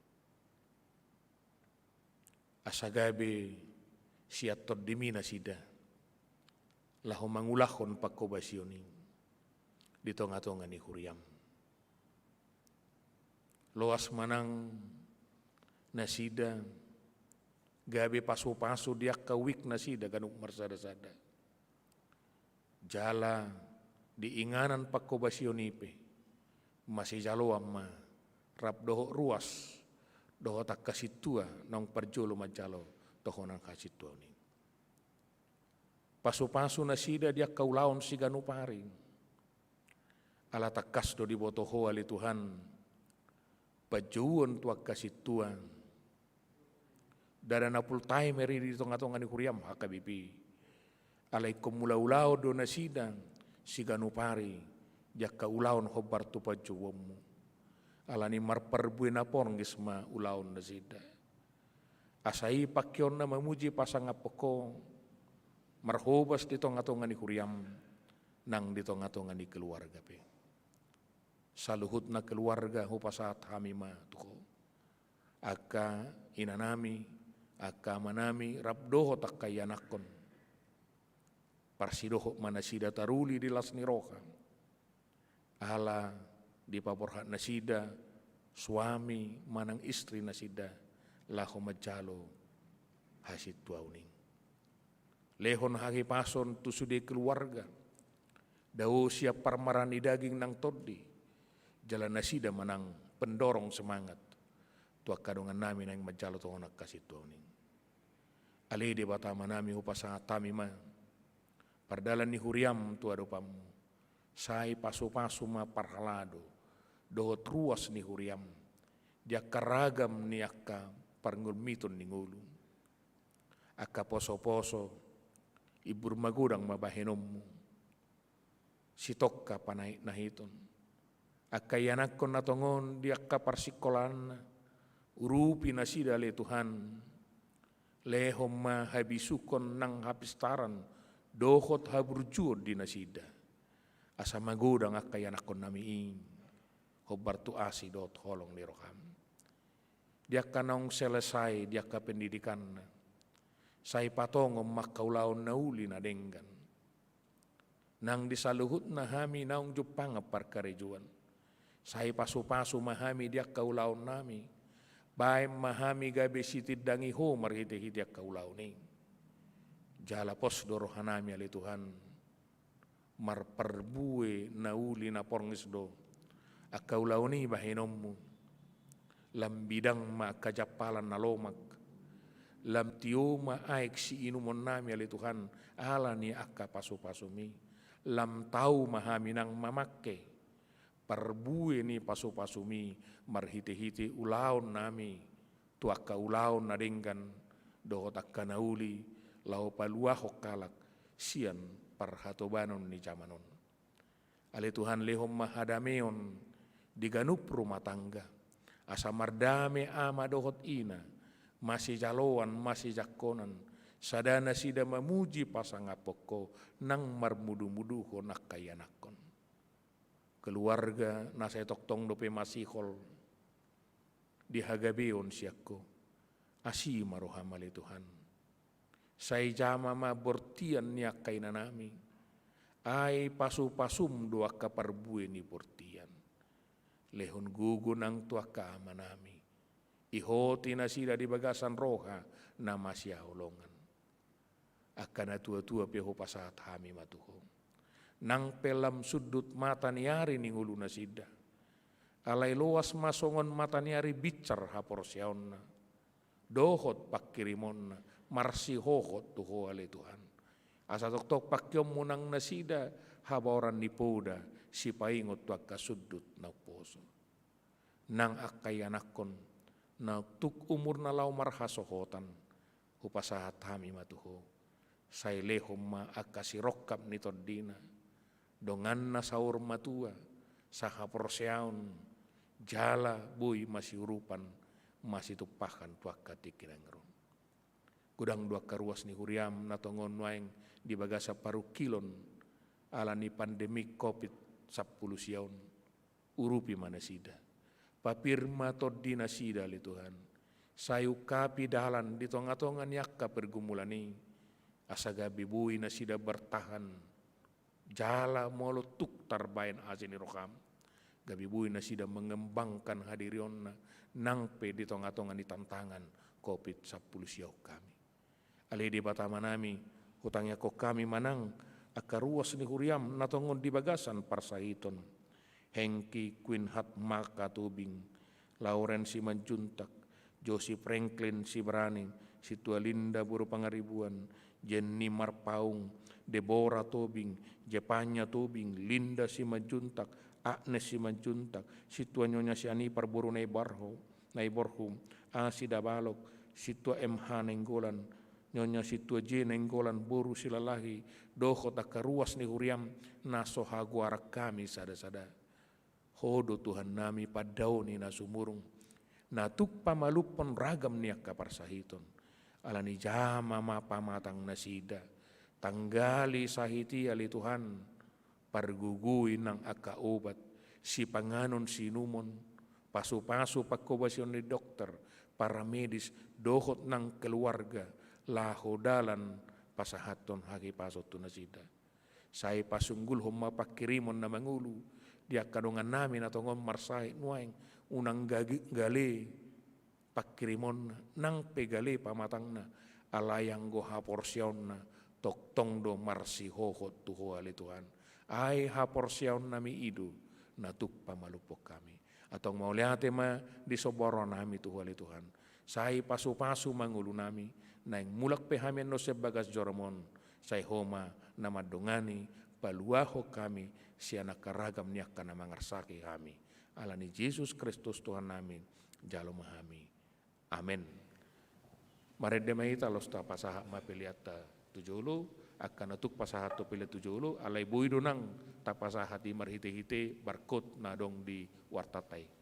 asagabe siatot dimina sida laho mangulahon pakkobasioni di tonga-tonga ni huriam loas manang nasida gabe pasu-pasu dia kawik nasida ganuk marsada-sada jala diinganan pakkobasionipe masih jalo amma rap doho ruas doho tak kasitua nong perjolo majalo toho nang kasitua ni pasu-pasu nasida dia kaulaon siganu paring ala takas do dibotoho ali Tuhan pajuon tuak kasitua dada napul tay meri di tonga-tonga ni huriam hakabipi alaikum mula-ulau do nasida siganu pari jaka ulaon hobar tu pajuomu alani marperbuina pon gisma ulaon nasida asai pakyon na mamuji pasang apoko marhobas di tonga-tonga ni huriam nang di tonga-tonga ni keluarga pe saluhut na keluarga hupasat hamima tuko aka inanami aka manami rabdoho takkayanakon parsidoho manasida taruli di lasni roha ala di paporhat nasida suami manang istri nasida laho majalo hasit tuauning lehon hagi pason tu sude keluarga dawo siap parmarani daging nang toddi jalan nasida manang pendorong semangat tuak kadongan nami nang majalo tohonak kasih tuauning ale de batama nami upasang atami ma pardalan ni huriam tu adopamu sai pasu-pasu ma parhalado doho truas ni huriam dia karagam ni akka parngulmiton ni ngulu akka poso-poso ibur magudang mabahenommu sitokka panai nahiton akka yanakon natongon dia akka parsikolan urupi nasida le Tuhan lehom ma habisukon nang hapistaran dohot haburjud di nasida asa magudang akka yanakon namiin hobar tu asi dot holong ni roham dia kanong selesai dia ka pendidikan sai patongom makkaulaon nauli na denggan nang disaluhut na hami naung jupang parkarejuan sai pasu-pasu mahami dia kaulaon nami bae mahami gabe sitid dangi ho marhite dia kaulaon ni jala pos dorohanami ali Tuhan mar perbue nauli na porngisdo akau launi bahinommu lam bidang ma kajapalan na lomak lam tioma aik si inumon nami ali Tuhan ala ni akka pasu-pasumi lam tau mahaminang mamakke perbue ni pasu-pasumi marhite-hite ulaon nami tuaka ulaon nadenggan dohot akka nauli lau paluahok kalak sian parhatobanon ni jamanon. Ale Tuhan lehom mahadameon diganup rumah tangga. Asa mardame ama dohot ina masih jaloan masih jakonan sadana sida memuji pasangapoko nang marmudu-mudu honak kayanakon. Keluarga nasai toktong dope masihol dihagabeon siakko asi maroham ale Tuhan. Sai jama ma bortian niak kaina nami ai pasu-pasum doa kaparbue ni bortian lehon gugun ang tuaka amanami ihoti na sida di bagasan roha na masya holongan akana tua-tua peho pasat hami matuho nang pelam sudut mata niari ni ngulu na sida alai loas masongon mata niari bicar haporsiaonna dohot pakirimonna marsi hohot tuho ale Tuhan. Asa tok pakyom munang nasida habaoran ni poda si paingot tuak kasudut na poso. Nang akay anakon na tuk umur na lau marhasohotan hupasahat hami matuho. Say lehom ma akasirokap ni tordina dongan na saur matua saha porseaon jala boy masih urupan masih tupakan tuak katikinangron. Gudang dua karuas ni huriam natongon waeng di bagasa paru kilon alani pandemi COVID-10 siaun urupi mana sida papirma tordina sida li Tuhan sayu kapi dalan di tonga-tongan yakka pergumulani asagabi bui na sida bertahan jala molo tuk tarbain azini rokam gabi bui na sida mengembangkan hadirionna nangpe di tonga-tongan di tantangan COVID-10 siau kami. Ale di batama nami hutangnya kok kami manang akaruas ni huriam natongon di bagasan parsahiton Hengki Queen Hat Maka Tubing Lauren Simanjuntak Josi Franklin Sibraning Situalinda Buru Pangaribuan Jenny Marpaung Deborah Tobing Jepanya Tobing Linda Simanjuntak Agnes Simanjuntak Situanyonya Siani Parburu Naiborhum Asida Balok Situa MH Nenggolan Nyonya situa je nenggolan boru silalahi doho takaruas ni huriam naso haguarak kami sada-sada. Hodo Tuhan nami padau ni nasumurung. Natuk pamalupon ragam niak kaparsahiton. Alani jama ma pamatang nasida. Tanggali sahiti ali Tuhan. Pargugui nang aka obat. Si panganon sinumon. Pasu-pasu pakobasyon ni dokter. Para medis dohot nang keluarga. Laho dalan pasahaton hagi pasot tunasida. Saya pasunggul homma pakirimon na mangulu. Dia kadongan namin atau ngom marsai nuaing unang gale pakirimon nang pegale pamatangna alayang go haporsyon na toktong do marsi hohot tuho ali Tuhan. Ay haporsyon nami idu natuk pamalupok kami. Atau mau lihat ma di soboron nami tuho ali Tuhan. Saya pasu-pasu mangulu nami. Naing mulak pehamen no sebagas joromon say homa nama dongani paluaho kami si anak karagam niak kana mangarsaki kami alani Yesus Kristus Tuhan namin jalo mahami amen. Mare demaita los ta pasaha mapeliata 70 akan atuk pasaha to pile 70 alai buido nang ta pasaha di marhite-hite barkot nadong di wartatai.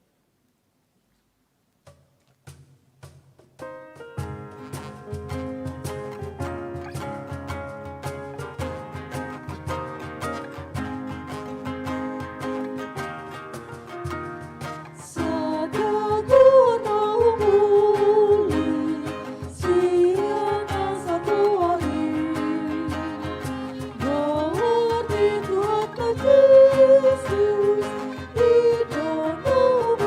Jesus, we don't know.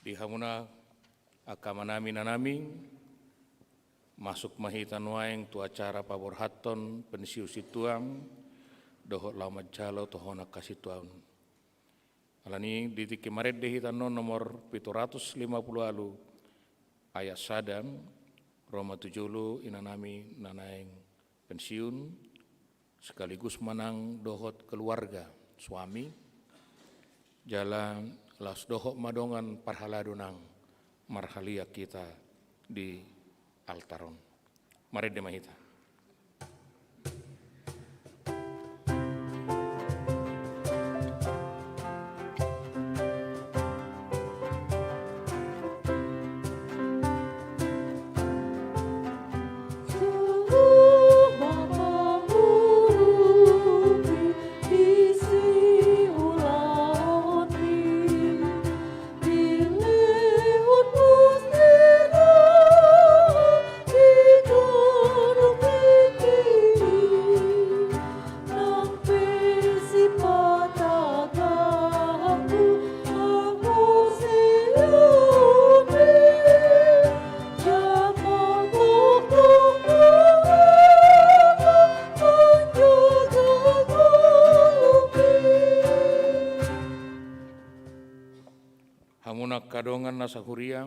Di hamuna akamanami nanami masuk mahitan waeng tu acara pabor haton pensiu situang dohot lama jalo tohona kasih tuan. Alani di tiki maret dehitan nomor 750 alu ayat sadam Roma 70 inanami nanaeng pensiun sekaligus menang dohot keluarga suami jalan las dohot madongan parhaladunang marhalia kita di altaron. Mari demahita. Kadongan nasahuria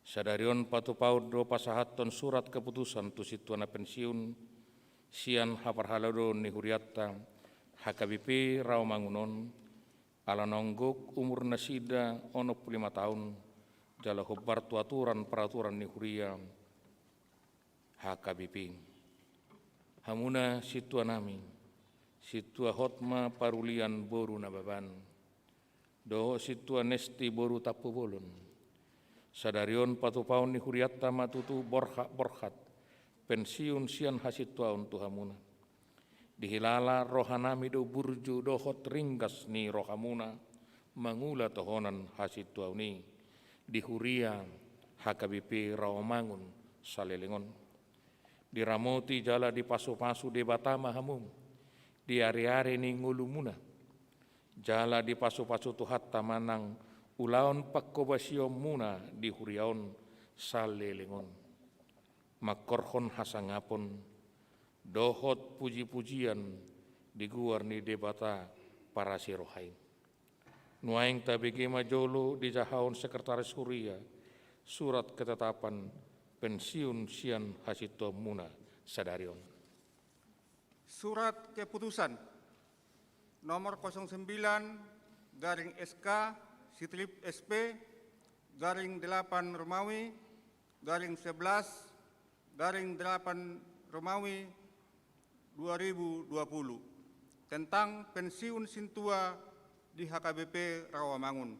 sadarion patu paut do pasahaton surat keputusan tu situana pensiun sian haparhalado ni huriatta HKBP Rawamangunon ala nonggok umur nasida 65 tahun jala hobar tu aturan peraturan ni huria HKBP hamuna situanami situa hotma parulian boru nababan do situa nesti boru tapu bolon. Sadarion patu paun ni huriatta matutu borhat pensiun sian hasitwa untuk hamuna. Dihilala rohanami do burju dohot ringgas ni rohamuna mangula tohonan hasitwa ni di huria HKBP Rawamangun Salelengon. Diramoti jala di pasu-pasu de Batama hamum di are-are ni ngulumuna. Jala di pasu-pasu tuhat tamanang ulaon pakkobasio muna di huriaon Salelengon. Makorhon hasangapon dohot puji-pujian di guar ni debata para sirohai. Nuaing tabigi majolo di jahaon sekretaris huria surat ketetapan pensiun sian hasito muna sadarion. Surat keputusan nomor 09 garing SK Sitlip SP garing 8 Romawi garing 11 garing 8 Romawi 2020 tentang pensiun sintua di HKBP Rawamangun.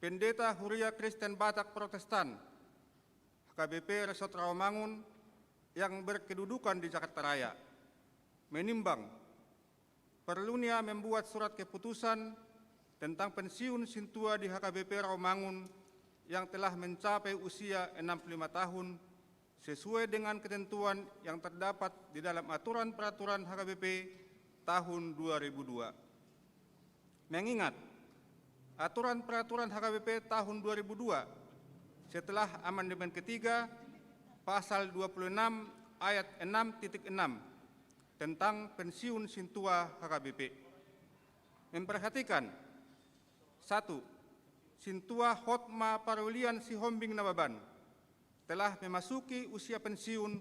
Pendeta Huria Kristen Batak Protestan HKBP Resort Rawamangun yang berkedudukan di Jakarta Raya menimbang perlunya membuat surat keputusan tentang pensiun sintua di HKBP Rawamangun yang telah mencapai usia 65 tahun sesuai dengan ketentuan yang terdapat di dalam aturan peraturan HKBP tahun 2002. Mengingat aturan peraturan HKBP tahun 2002 setelah amandemen ketiga pasal 26 ayat 6.6 tentang pensiun sintua HKBP. Memperhatikan 1. Sintua Hotma Parulian Sihombing Nababan telah memasuki usia pensiun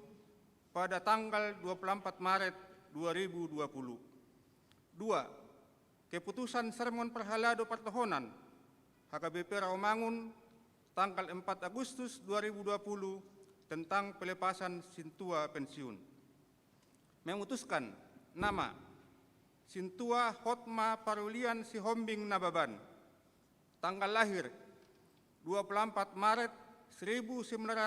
pada tanggal 24 Maret 2020. 2. Keputusan Sermon Perhalado Pertohonan HKBP Rawamangun tanggal 4 Agustus 2020 tentang pelepasan sintua pensiun. Memutuskan nama Sintua Hotma Parulian Sihombing Nababan, tanggal lahir 24 Maret 1955,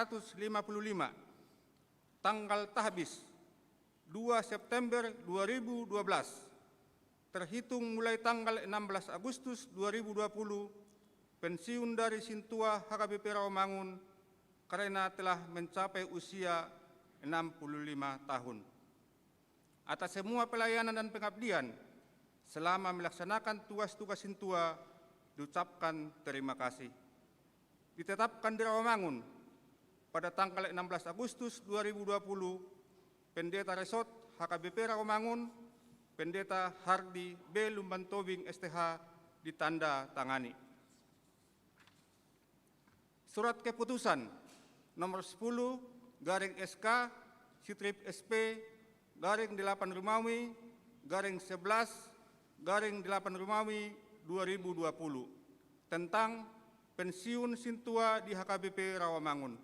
tanggal tahbis 2 September 2012, terhitung mulai tanggal 16 Agustus 2020, pensiun dari Sintua HKBP Rawamangun karena telah mencapai usia 65 tahun. Atas semua pelayanan dan pengabdian selama melaksanakan tugas-tugas Sintua diucapkan terima kasih. Ditetapkan di Rawamangun pada tanggal 16 Agustus 2020, Pendeta Resort HKBP Rawamangun, Pendeta Hardi B. Lumbantobing STH ditanda tangani. Surat keputusan nomor 10 garing SK Sitrip SP garing 8 Romawi garing 11 garing 8 Romawi 2020 tentang pensiun Sintua di HKBP Rawamangun.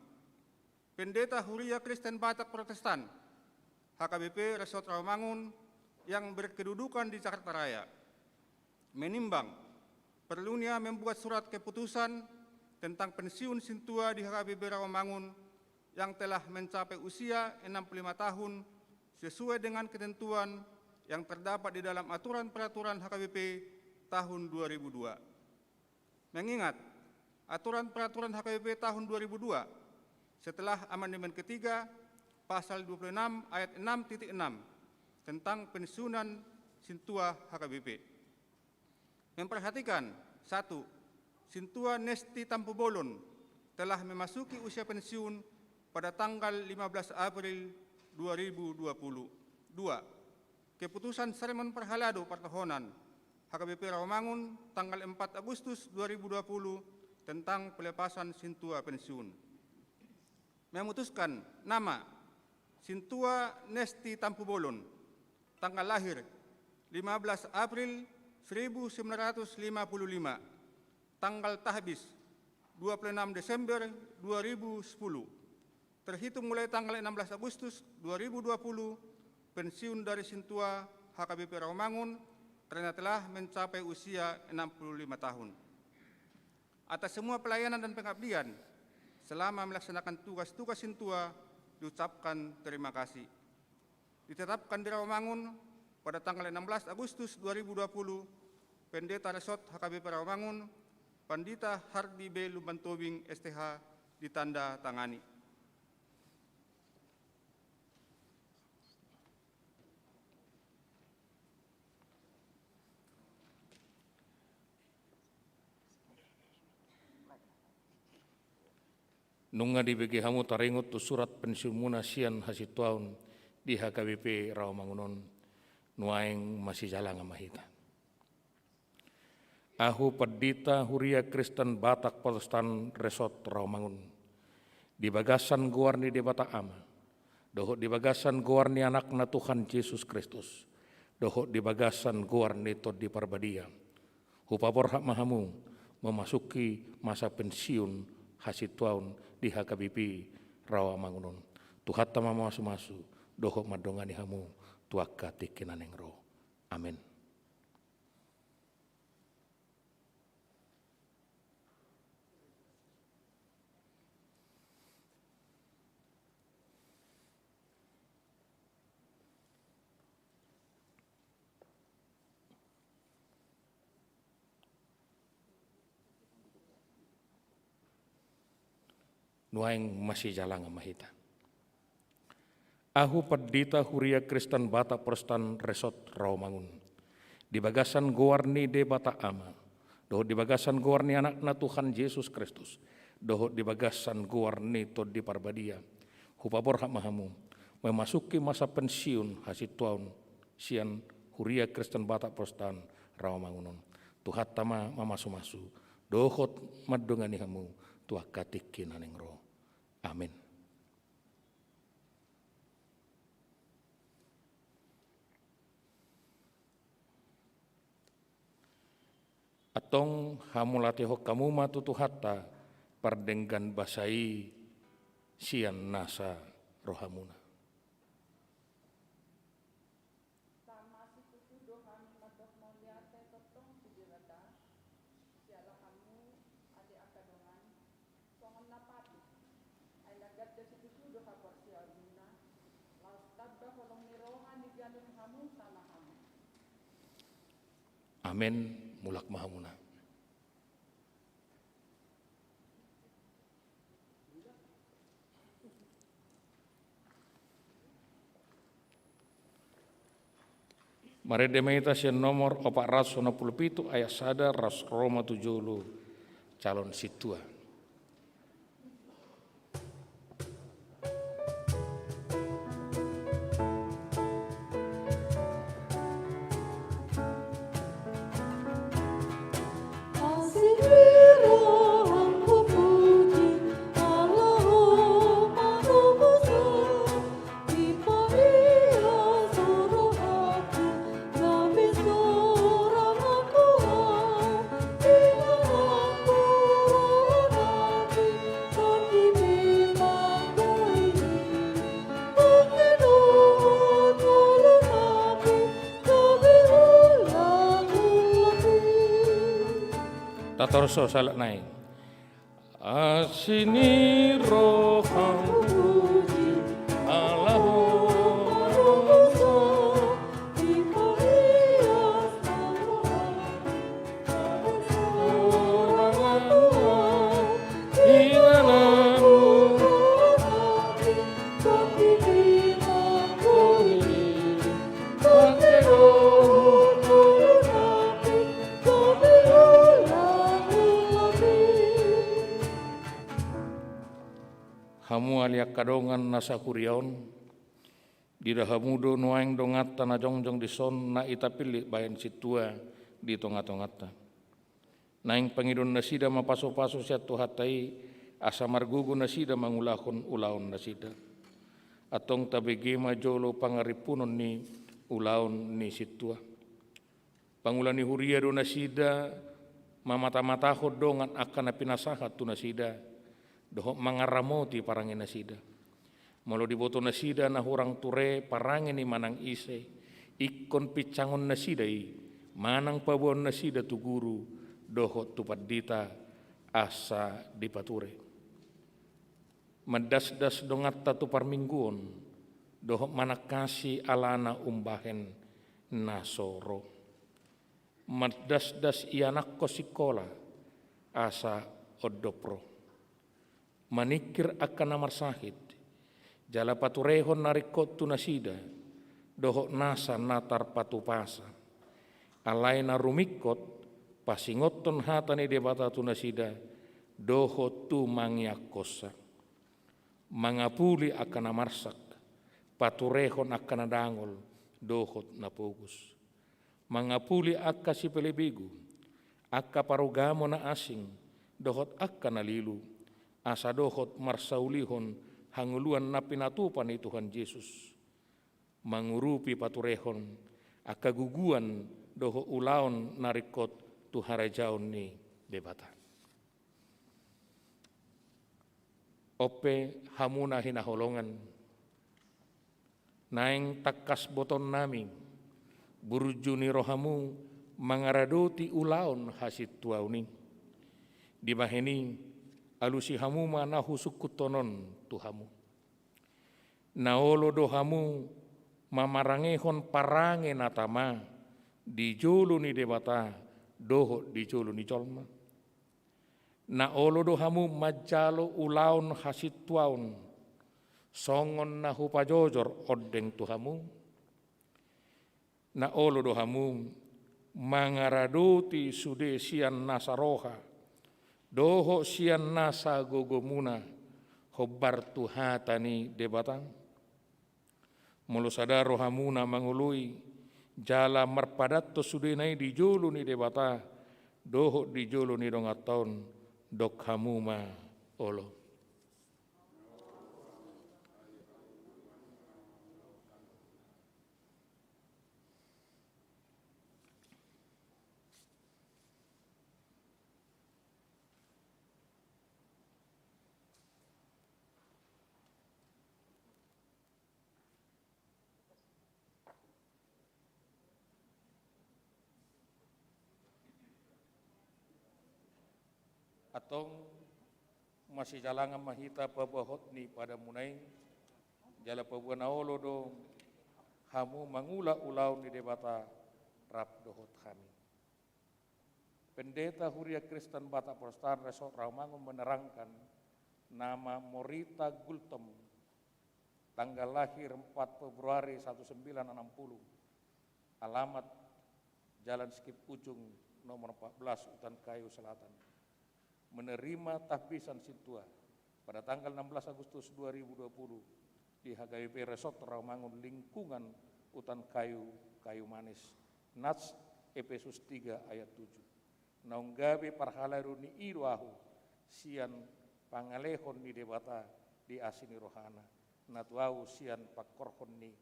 Pendeta Huria Kristen Batak Protestan HKBP Resort Rawamangun yang berkedudukan di Jakarta Raya menimbang perlunya membuat surat keputusan tentang pensiun Sintua di HKBP Rawamangun yang telah mencapai usia 65 tahun sesuai dengan ketentuan yang terdapat di dalam aturan peraturan HKBP tahun 2002. Mengingat aturan peraturan HKBP tahun 2002 setelah amandemen ketiga pasal 26 ayat 6.6 tentang pensiunan Sintua HKBP. Memperhatikan 1. Sintua Nesti Tampubolon telah memasuki usia pensiun pada tanggal 15 April 2020. 2. Keputusan Seremon Perhalado Pertahunan HKBP Rawamangun tanggal 4 Agustus 2020 tentang pelepasan Sintua pensiun. Memutuskan nama Sintua Nesti Tampubolon, tanggal lahir 15 April 1955, tanggal tahbis 26 Desember 2010, terhitung mulai tanggal 16 Agustus 2020, pensiun dari Sintua HKBP Rawamangun karena telah mencapai usia 65 tahun. Atas semua pelayanan dan pengabdian selama melaksanakan tugas-tugas Sintua diucapkan terima kasih. Ditetapkan di Rawamangun pada tanggal 16 Agustus 2020, Pendeta Resort HKBP Rawamangun, Pandita Hardi B. Lumbantobing STH ditanda tangani. Nunga di bagi hamu taringut tu surat pensiun munasian hasituaun di HKBP Rawamangunon nuaeng masih jalan ngamahita. Ahu Pendeta Huria Kristen Batak Protestan Resort Rawamangun di bagasan guarni di Batak Ama, dohok di bagasan guarni anakna Tuhan Yesus Kristus, dohok di bagasan guarni tod di Parbadia. Hupapor hak mahamu memasuki masa pensiun hasituaun di HKBP Rawamangunon. Tuhat tama masu-masu, dohok madongani hamu tuaka tikinan engro. Amin. Nuaeng masih jalan ngamahita. Ahu Pendeta Huria Kristen Batak Protestan Resort Rawamangun. Di bagasan guarni de Batak Ama. Doho di bagasan guarni anakna Tuhan Yesus Kristus. Doho di bagasan guarni tod di Parbadia. Hupapor hak mahamu memasuki masa pensiun hasituaun sian Huria Kristen Batak Protestan Rawamangunon. Tuhat tama mamasu-masu. Dohot madongani hamu tuah katikin aneng roh. Amin. Atong hamulateho kamu matutuhata pardenggan basai sian nasa rohamuna. Amin, mulak mahamuna. Mare demeta sen nomor 467 ayat sada ras Roma 70 calon situa. Tatorso salak naik. Asini roham puji Allahu hamu aliak kadongan nasa kuriaon dida hamudo nuaing dongata na jongjong di son na itapili bayan situa di tongat-tongata naing pangidon nasida mapaso-paso siya tuhatai asa margugo nasida mangulahon ulaon nasida atong tabege majolo pangaripunon ni ulaon ni situa pangulan ni huria do nasida mamata-matahod dongan akan na pinasahat tu nasida dohok mangaramoti parangin nasida. Molo diboto nasida na hurang ture parangin ni manang ise. Ikon picangon nasida manang pabuan nasida tu guru dohok tu padita asa dipature. Madas-das dongatta tu parmingguon dohok manakasi alana umbahen nasoro. Madas-das ianakko sikola asa odopro. Manikir akan namar sahid jala paturehon narikot tu nasida dohok nasa natar patupasa alai narumikot pasingoton hatani debata tu nasida dohok tu mangyakosa mangapuli akan namarsak paturehon akan nadangol dohot napogus mangapuli akka si pelebigu akka parugamo na asing dohot akan nalilu asa dohot marsaulihon hanguluan na pinatupan ni Tuhan Yesus mangurupi paturehon akaguguan doho ulaon narikot tu harajaon ni debata ope hamuna hinaholongan naing takas boton nami burju ni rohamu mangaradoti ulaon hasit tuauni di baheni alusi hamu manahu sukutonon tuhamu. Naolo dohamu mamarangehon parange natama di jolo ni debata doho di jolo ni colma. Naolo dohamu majalo ulaon hasit tuaun songon nahu pajojor odeng tuhamu. Naolo dohamu mangaradoti sudesian nasaroha doho sian nasa gogomuna hobar tuhatani debatang mulu sadaro hamuna mangului jala marpadato sudenai di jolo ni debata doho di jolo ni dongaton dok hamuma olo atong masih jalangan mahita pabahot ni pada munai jala pabuan aolo do hamu mangula ulau ni debata rap dohot kami. Pendeta Huria Kristen Batak Protestan Resort Rawamangun menerangkan nama Morita Gultom tanggal lahir 4 Februari 1960 alamat Jalan Skip Ujung nomor 14 Utan Kayu Selatan, menerima tahbisan Sintua pada tanggal 16 Agustus 2020 di HKBP Resort Rawamangun lingkungan Utan Kayu Manis, Nats Efesus 3 ayat 7. Naunggabe parhalaruni iruahu sian pangalehon ni debata di asini rohana, natwau sian pakorhon ni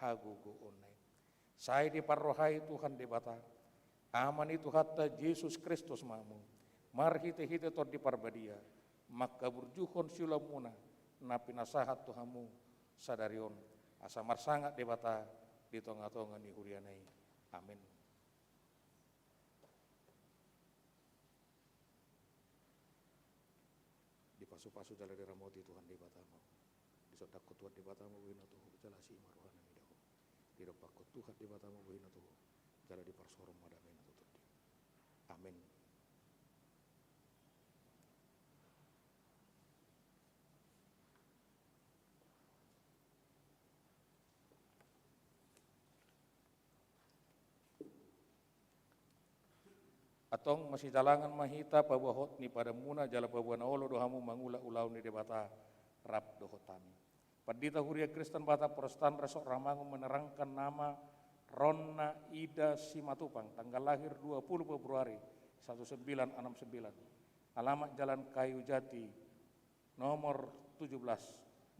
hagugo onai. Saya di parrohai Tuhan debata, aman itu hatta Yesus Kristus mamu, marhite-hite tot di parbadia, maka burjuhon silamuna, napi nasahat Tuhamu sadarion, asamar sangat debata di tonga-tonga ni hurianai. Amin. Di pasu-pasu jala diramoti Tuhan debatamu, di sodakku Tuhan debatamu wina tuhu jala si maruhana midahu, di repakku Tuhan debatamu wina tuhu jala di parsorom madamena tutup. Amin. Atong masih jalangan mahita pabahot ni pada muna jala pabuana olo dohamu mangula ulau ni debata rap dohotami. Padita Huria Kristen Bata Protestan Resort Rawamangun menerangkan nama Ronna Ida Simatupang, tanggal lahir 20 Februari 1969, alamat Jalan Kayu Jati nomor 17,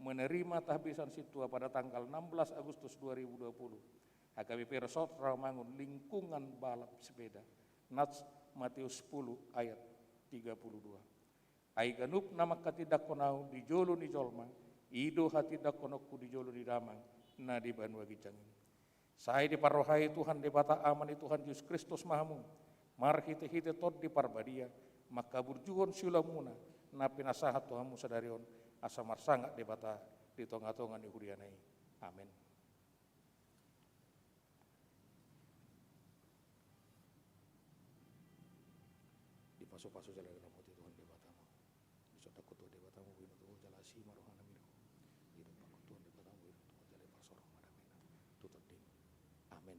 menerima tahbisan Sintua pada tanggal 16 Agustus 2020, HKBP Resort Rawamangun lingkungan balap sepeda, Nats Matius 10 ayat 32. Aiganup nama katidak konau di jolo ni jolma, ido hatidak konokku di jolo di damang, na di banua gicangin. Saya di parrohai Tuhan di bata aman Tuhan Yesus Kristus mahamu, marhite-hite tot di parbadia, maka burjuhon siulamuna, napi nasahat Tuhanmu sadarion, asamar sangat di bata di tonga-tonga ni hurianai. Amin. Pasu-pasu jala ramoti Tuhan debatamu, di sodaku Tuhan debatamu wina Tuhan jala si marohana miraku, di depanku Tuhan debatamu wina Tuhan jala parsorong madamena tutut dim. Amin.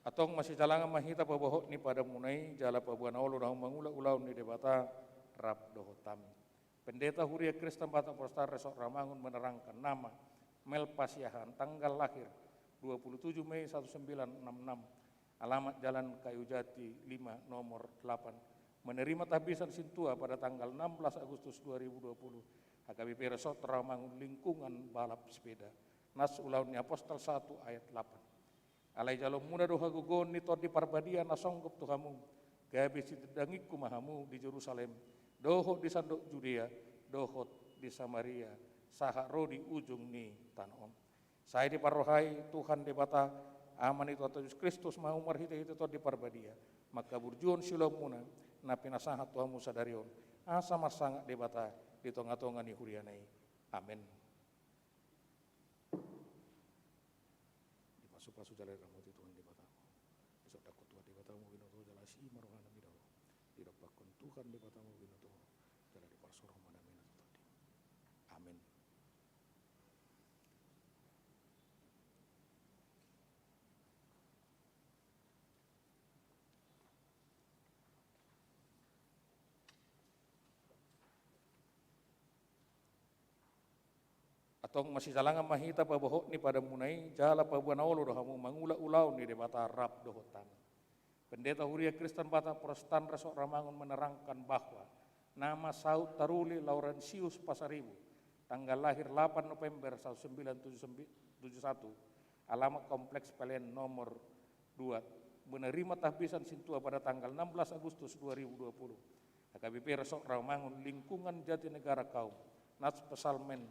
Atong masih jalangan mahita pabohok ni pada munai jala pabuana olo dahum mangula ulau ni debata rap dohotami. Pendeta Huria Kristen Bata Protestan Resort Rawamangun menerangkan nama Melpasiahan, tanggal lahir 27 Mei 1966, alamat Jalan Kayu Jati 5 nomor 8, menerima tahbisan Sintua pada tanggal 16 Agustus 2020, HKBP Resort Rawamangun lingkungan balap sepeda, Nas Ulaun Apostol 1 ayat 8. Alai jalom muda doha gugon ni tot di parbadia nasonggop Tuhamu, gabe sitedangikku mahamu di Jerusalem, dohot di sandok Judea, dohot di Samaria, saharo di ujung ni tanom. Saya di parrohai Tuhan di bata aman itu Yesus Kristus mau marhite-hite tot di parbadia, maka burjuon silomuna, napi nasahat Tuhanmu sadarion, asa marsangat di bata di tonga-tonga ni hurianai. Amin. Di pasu-pasu jala ramoti Tuhan di batamu, di sodaku Tuhan di batamu wina Tuhan jala si marohana midahu, di repakun Tuhan di batamu wina Tuhan jala di parsorong madamena tutudi. Amin. Atong masih jalangan mahita pabohok ni pada munai jala pabuana olo dohamu mangula ulau ni debata rap dohotan. Pendeta Huria Kristen Bata Protestan Resort Rawamangun menerangkan bahwa nama Saud Taruli Laurentius Pasaribu, tanggal lahir 8 November 1971, alamat Kompleks Pelen nomor 2, menerima tahbisan Sintua pada tanggal 16 Agustus 2020, HKBP Resort Rawamangun lingkungan Jatinegara Kaum, Nats Pesalmen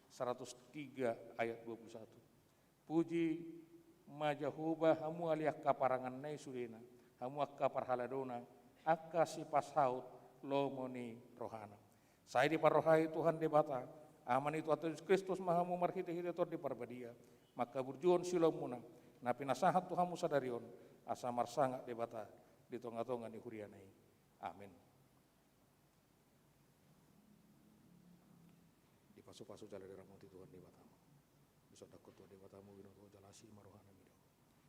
103 ayat 21. Puji majahuba hamu aliah kaparangan nai sudena, hamu akka parhaladona, akka si pasaut lomoni rohana. Saya di parrohai Tuhan di bata, aman itu Yesus Kristus mahamu marhite-hite tot di parbadia, maka burjuon silomuna, napi nasahat Tuhanmu sadarion, asa marsanga debata di tonga-tonga ni hurianai. Amin. Di pasu-pasu jala dirahmati Tuhan debatamu. Bisa dakot Tuhan debatamu bina Tuhan jala si marohana mido.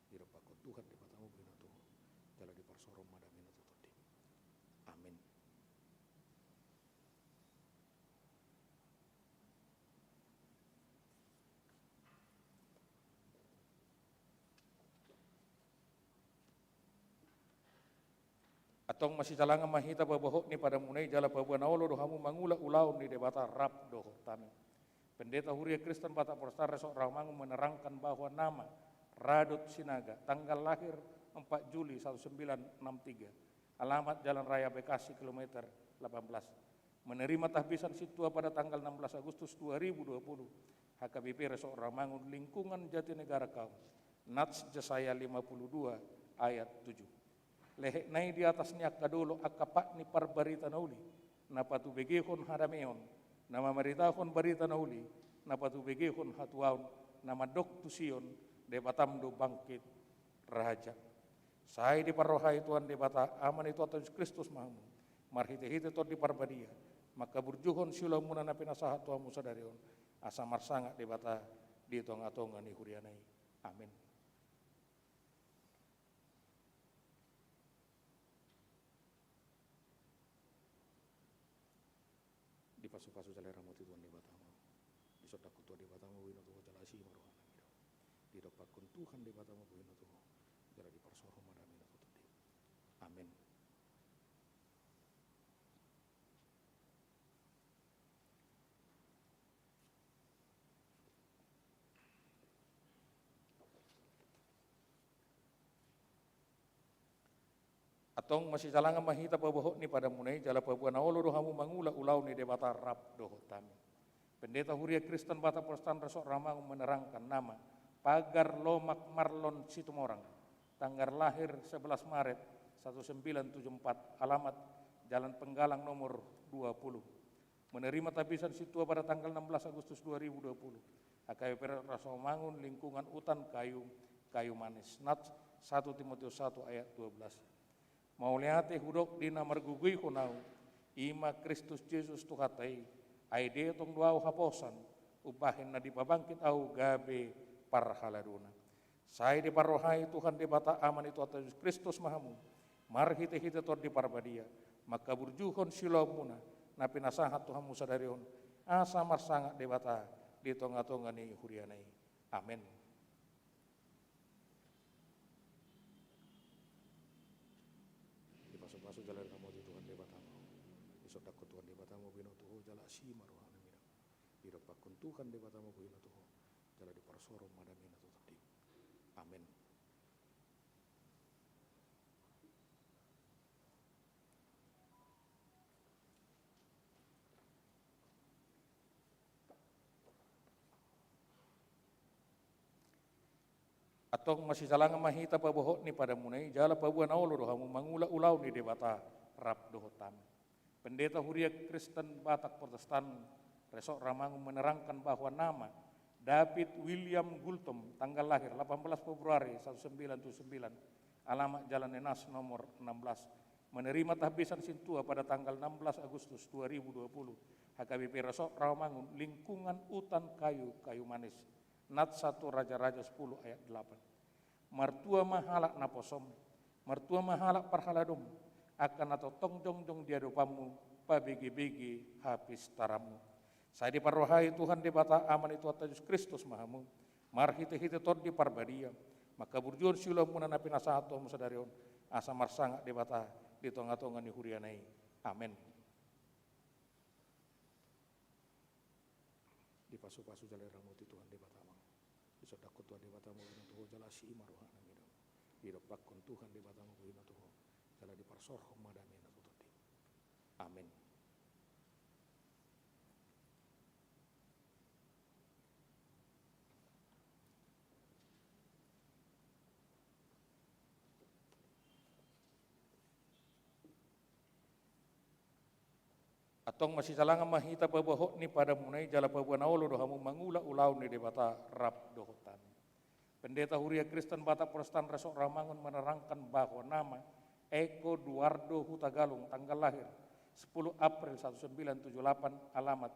Dirapakot Tuhan debatamu bina Tuhan jala di parsorom madamina tutoti. Amin. Atong masih calanga mahita babahok ni pada munai jala babuan awalo dohamu mangula ulau ni debata rap doh tami. Pendeta Huria Kristen Batak Prostar Resok Rawamangun menerangkan bahwa nama Radot Sinaga tanggal lahir 4 Juli 1963, alamat Jalan Raya Bekasi kilometer 18, menerima tahbisan situa pada tanggal 16 Agustus 2020, HKBP Resok Rawamangun lingkungan Jatinegara Kaum, Nats Jasaya 52 ayat 7. Lehek nai di atas ni akadolo akapak ni parbarita nauli, napatu begehon hadameon, nama maritahon barita nauli, napatu begehon hatuaun, nama dok tusion, debatam do bangkit raja. Sai di parohai Tuhan debata aman itu atas Kristus mahamu, marhite-hite to di parbadia, maka burjuhon silamuna na pinasahat Tuhan musadarion, asa marsanga debata di tonga-tonga ni hurianai. Amin. Di pasu-pasu jala ramoti Tuhan debatamu, di sodakut Tuhan debatamu wino Tuhan jala si marohana mido, di dapakun Tuhan debatamu wino Tuhan jala di parsorom madamina tutudi. Amin. Atong masih jalangan mahita babahok ni pada munai jala pabuan awalo dohamu mangula ulau ni debata rap doh tami. Pendeta Huria Kristen Batak Prostan Resok Rawamangun menerangkan nama Pagar Lomak Marlon Situmorang, tanggal lahir 11 Maret 1974, alamat Jalan Penggalang nomor 20. Menerima tabisan situa pada tanggal 16 Agustus 2020. HKBP Resok Rawamangun lingkungan Utan Kayu Manis. Nats 1 Timotius 1 ayat 12. Mauliate hudok dina margugui kunau, ima Kristus Yesus tuhatai, aide tong duau haposan, ubahin na dipabangkit au gabe parhaladuna. Sai di parohai Tuhan debata aman itu atas Kristus mahamu, marhite-hite tor di parbadia, maka burjuhon silomuna, na pinasahat Tuhan musadarion, asa marsanga debata di tonga-tonga ni hurianai. Amin. Pasu jalan ramoti Tuhan debatamu, disodakut Tuhan debatamu bino tuho jala si marohana mina, dirapakun Tuhan debatamu bino tuho jala di parsorom madamina tutudi. Amin. Atong masih jalangan mahita pabohok ni pada munai jala pabuan awalo dohamu mangula ulau ni debata rap doh tami. Pendeta Huria Kristen Batak Protestan Resok Rawamangun menerangkan bahwa nama David William Gultom tanggal lahir 18 Februari 1979, alamat Jalan Enas nomor 16, menerima tahbisan sintua pada tanggal 16 Agustus 2020, HKBP Resok Rawamangun lingkungan Utan Kayu Manis. Nats 1 Raja-Raja 10 ayat 8. Martua mahalak naposom, martua mahalak parhaladum, akan atau tongjong-jong diadopamu, pabegi-begi habis taramu. Saya diparohai Tuhan debata aman itu atas Kristus mahamu, marhite-hite tor di parbadia, maka burjuan silamuna na pinasahat Tuhan musadarion, asa marsanga debata di tonga-tonga ni hurianai. Amin. Di pasu-pasu jala ramuti Tuhan debatamu. Disodakut Tuhan debatamu bina tuho jala si marohana mido. Dirapakun Tuhan debatamu bina tuho jala di parsorhom madamina tutudi. Amin. Atong masih jalangan mahita babahok ni pada munai jala pabuan awalo dohamu mangula ulau ni debata rap doh tami. Pendeta Huria Kristen Batak Protestan Resok Rawamangun menerangkan bahwa nama Eko Duardo Hutagalung tanggal lahir 10 April 1978, alamat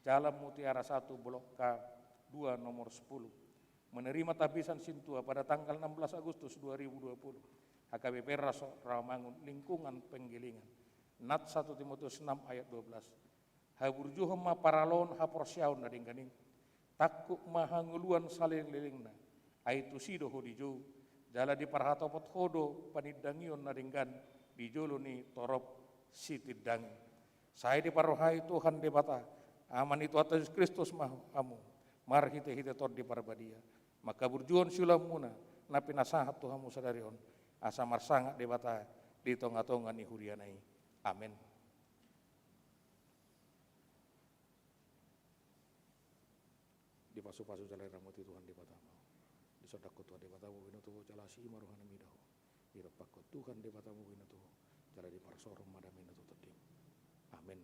Jalan Mutiara 1 Blok K2 nomor 10. Menerima tabisan Sintua pada tanggal 16 Agustus 2020. HKBP Rawamangun lingkungan penggilingan. Nat 1 Timotius 6 ayat 12. Haburjuh ma paralon haporsiaun nadingganing. Takuk mahanguluan saling lilingna. Aitu sido hodijo. Jala di parhatopot hodo panidangion nadinggan. Dijolo ni torop sitidangi. Saya di parohai Tuhan di bata. Aman itu atas Kristus amu. Marhite hite tor di parbadia. Maka burjuan sulamuna. Napi nasahat Tuhanmu sadarion. Asa marsangak di bata. Di tonga-tonga ni hurianai. Amin. Di pasu-pasu jalai ramuti Tuhan di batamu. Di sodakku Tuhan di batamu winutuhu jalasi maruhana midahu. Di repakku Tuhan di batamu winutuhu jalai di parsorum madamina tutudim. Amin.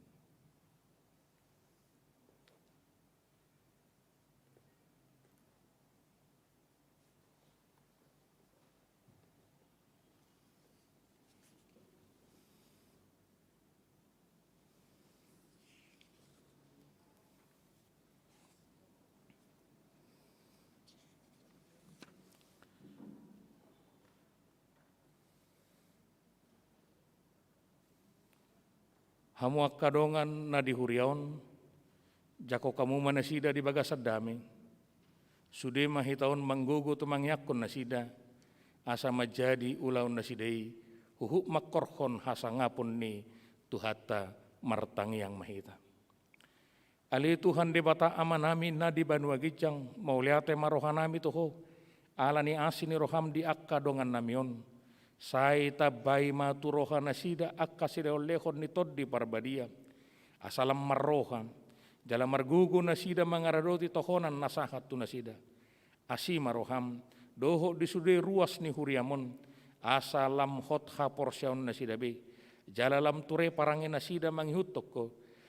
Hamu kadongan na di huriaon, jako kamu manasida di bagasad dami, sude mahitaon manggogo tu mangyakon nasida, asa majadi ulaon nasidai, huhuk makorhon hasangapon ni tuhata martangi yang mahita. Ali Tuhan di bata amanami na di banua gijang, mauliate marohanami tuho, alani asini roham di akka dongan namion, sai tabai maturoha nasida akka sida olehon ni toddi parbadia asalam marroha jala margugu nasida mangaradoti tohonan nasahat tu nasida asi maroham doho disude ruas ni huriamon asalam hotha porsyaun nasida be jala lam ture parangin nasida manghihutok ko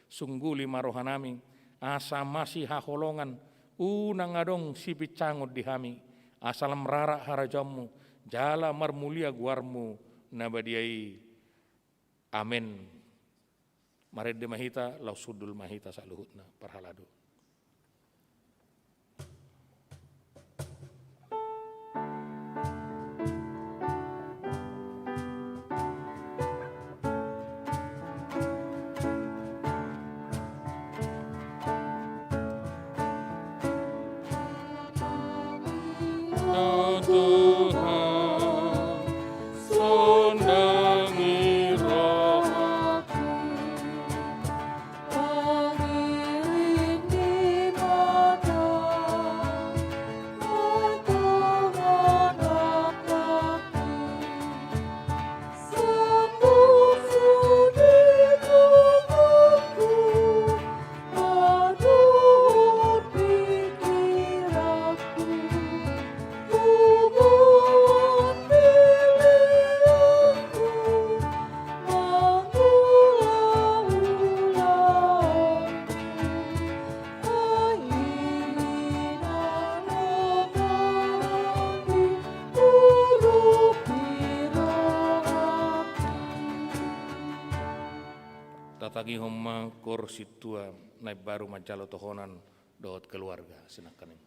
sungguli marohanami asa masih haholongan unang adong si picangod dihami asalam rara harajamu jala marmulia guarmu nabadiai. Amin. Maredde mahita lau sudul mahita saluhutna parhalado. Tatagi homma kursi tua naik baru macalo tohonan dohot keluarga senakaning.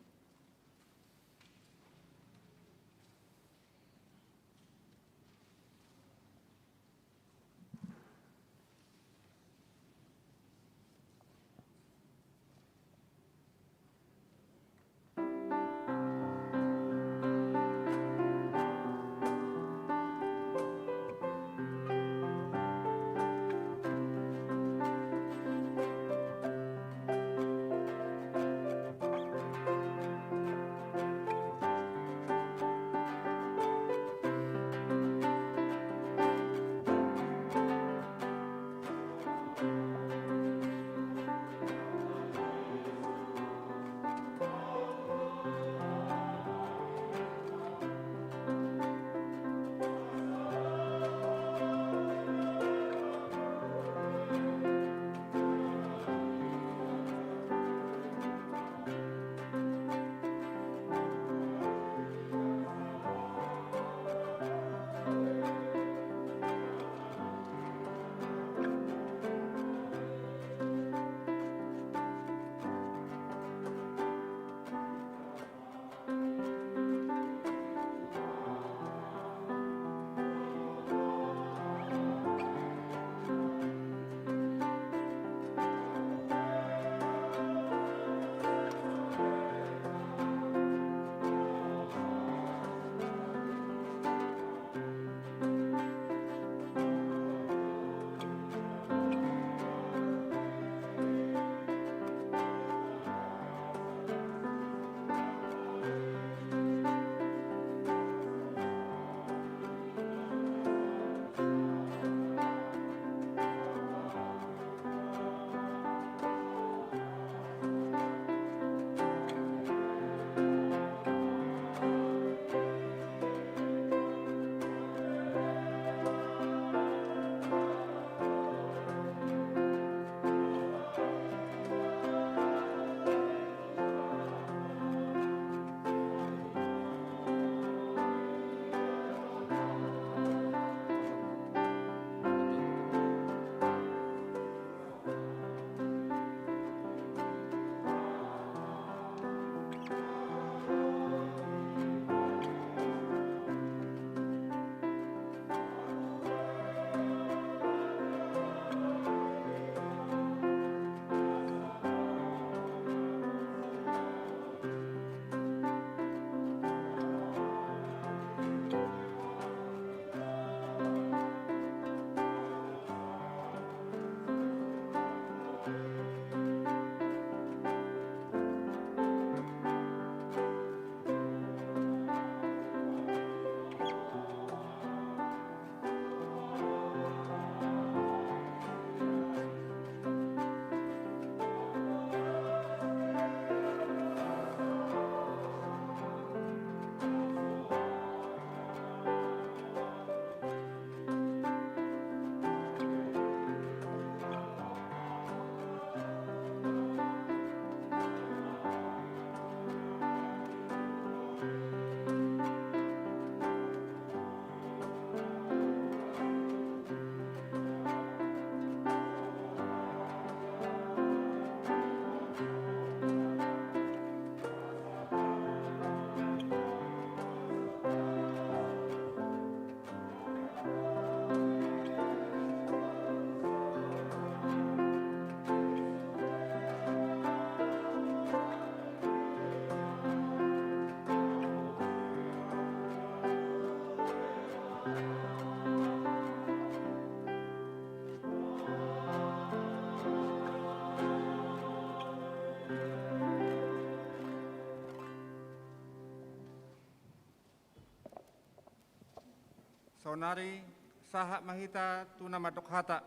sonari saha mahita tu nama dokhata.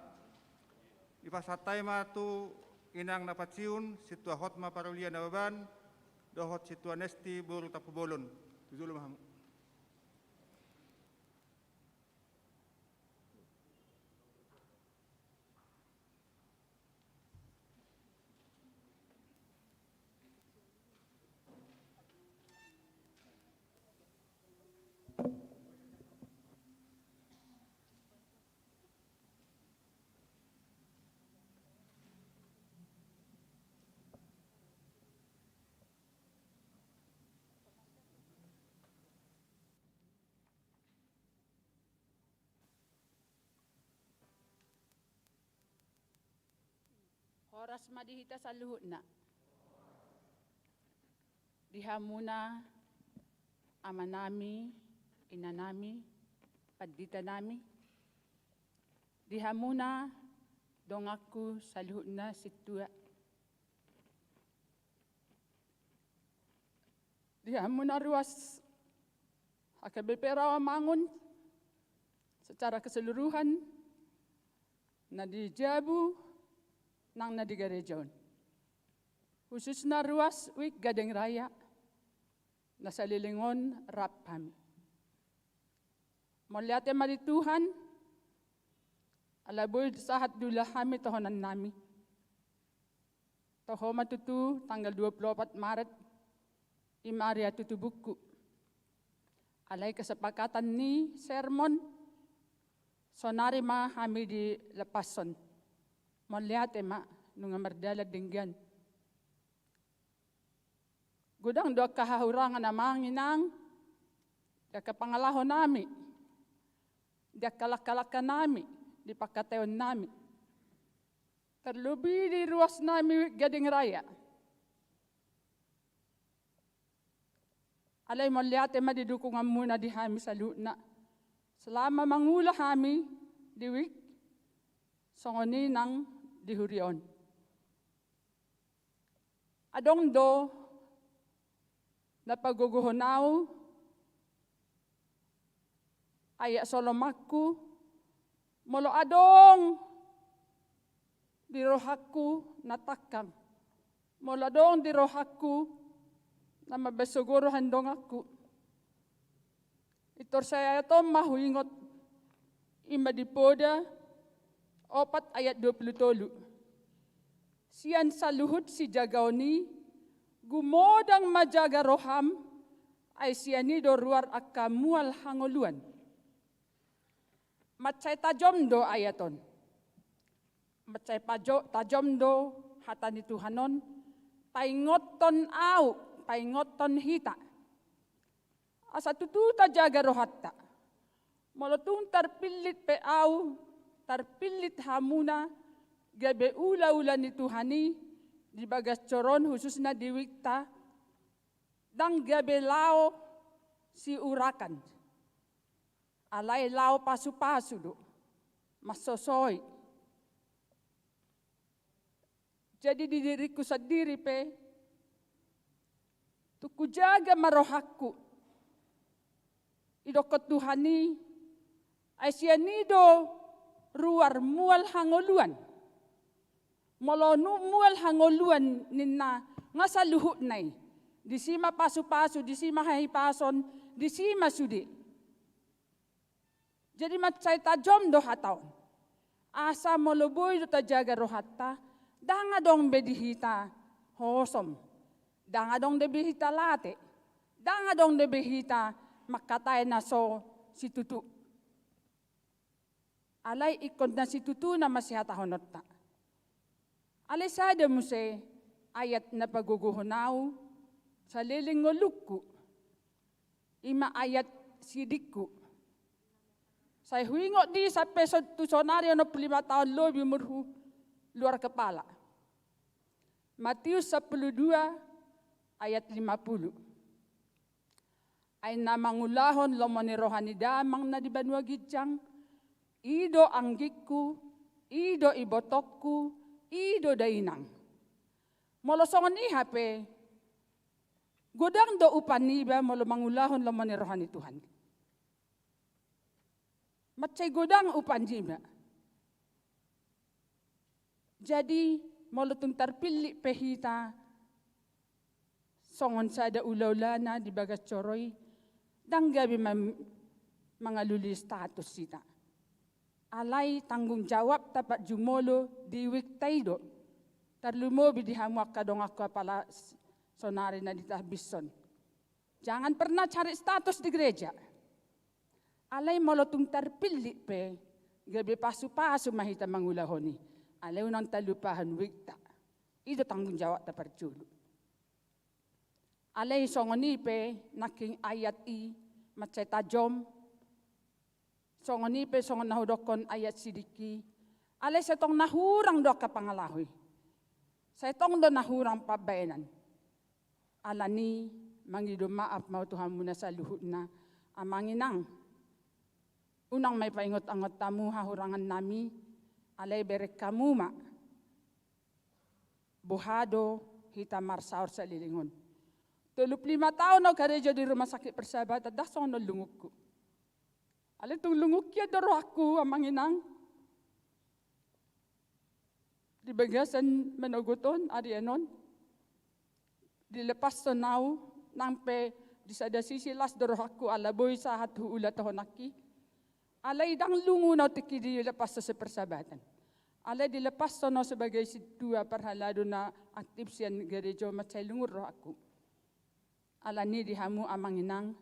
Ipasatai tu inang napatsiun situa hotma parulia nababan dohot situa nesti buru tapubolon. Tuzulu mahamu. Oras madihita sa luhut na. Dihamuna ama nami, ina nami, padita nami. Dihamuna dong aku sa luhut na situa. Dihamuna ruas HKBP Rawamangun secara keseluruhan na dijabu nang nadigarejon. Khusus na ruas wik Gading Raya na sa lilingon rap kami. Mulyate marituhan, alaboy sahat dula kami tohonan nami. Toho matutu tanggal 24 Maret, Imaria tutubuku. Alay kesepakatan ni sermon, sonari ma kami di lepason. Mulyate ma, nung merdala dinggan. Gudang doa kahahurangan na manginang, da kapangalaho nami, da kalak-kalaka nami, di pagkateon nami. Terlebih di ruas nami Gading Raya. Alay mulyate ma didukungan muna di kami sa luna. Selama mangula kami di wik, songoni nang dihurion. Adong do na paguguhonaw aya solomakku molo adong dirohakku natakang molo adong dirohakku na mabesuguro handong aku itor saya to mahuingot imadipoda 4 ayat 23. Siyan sa luhut si Jagaoni, gumodang majaga roham, ay siyanido ruar akamual hangoluan. Matsay tajom do ayaton. Matsay tajom do hatani Tuhanon, paingoton au, paingoton hita. Asa tututa jaga rohatta. Molotong tarpilit pe au, tarpilit hamuna, gabe ula-ula ni Tuhani, di bagas coron khusus na diwikta, dang gabe lao si urakan. Alay lao pasu-pasu do, masosoy. Jadi di diriku sendiri pe, tuku jaga marohakku, idokot Tuhani, ay siyanido, ruar mual hangoluan. Molonu mual hangoluan ninna nga sa luhut nay. Di sima pasu-pasu, di sima hahipason, di sima sudi. Jadi matsay tajom do hataw. Asa moloboy do tajaga rohatta, danga dong bedihita hosom. Danga dong debihita late. Danga dong debihita makatay na so si tutu. Alay ikon na si tutu na masihata-honot ta. Alay sada mo se ayat na paguguhonaw sa lilingolukku. Ima ayat sidikku. Sa huingo di sa peso tusonaryo na 5 taon lobi murhu luar kepala. Matius 12 ayat 50. Ay namangulahon lomoni rohani damang na di banwa gidjang. Ido anggikku, ido ibotokku, ido dainang. Molosongan ni hape, godang do upaniba molo mangulahon lamang ni rohani Tuhan. macai godang upan jima. Jadi molotung terpilih pehita songon sada ulaulana di bagas coroi dang gabi mangaluli status sita. Alai tanggung jawab tapat jumolo di wiktaido. Tarlumobi di hamuak kadong aku apala sonari na ditahbison. Jangan pernah cari status di gereja. Alai molotung terpilih pe gabi pasu-pasu mahita mangulahoni. Alai unang talupahan wikta. Itu tanggung jawab taparjulu. Alai songoni pe naking ayat i macay tajom. Songoni pe songon nahudokon ayat sidiki. Alai setong nahurang doka pangalahoy. Setong do nahurang pabayanan. Alani mangido maaf mau Tuhan muna sa luhut na amanginang. Unang may paingot-angot tamu hahurangan nami. Alay berek kamu ma. Buhado hita marsaur sa lilingon. 35 tahun na gereja di rumah sakit Persahabatan. Dasong no lungukku. Alay itong lunguk ya daro aku amanginang. Di bagasan menoguton arianon. Dilepas to now. Nangpe di sada sisi las daro aku alaboy sa hatu ulat honaki. Alay dang lungu na tiki dilepas sa Persahabatan. Alay dilepas no sebagai situa perhalado na aktif siyan gerejo macay lungur roh aku. Alani dihamu amanginang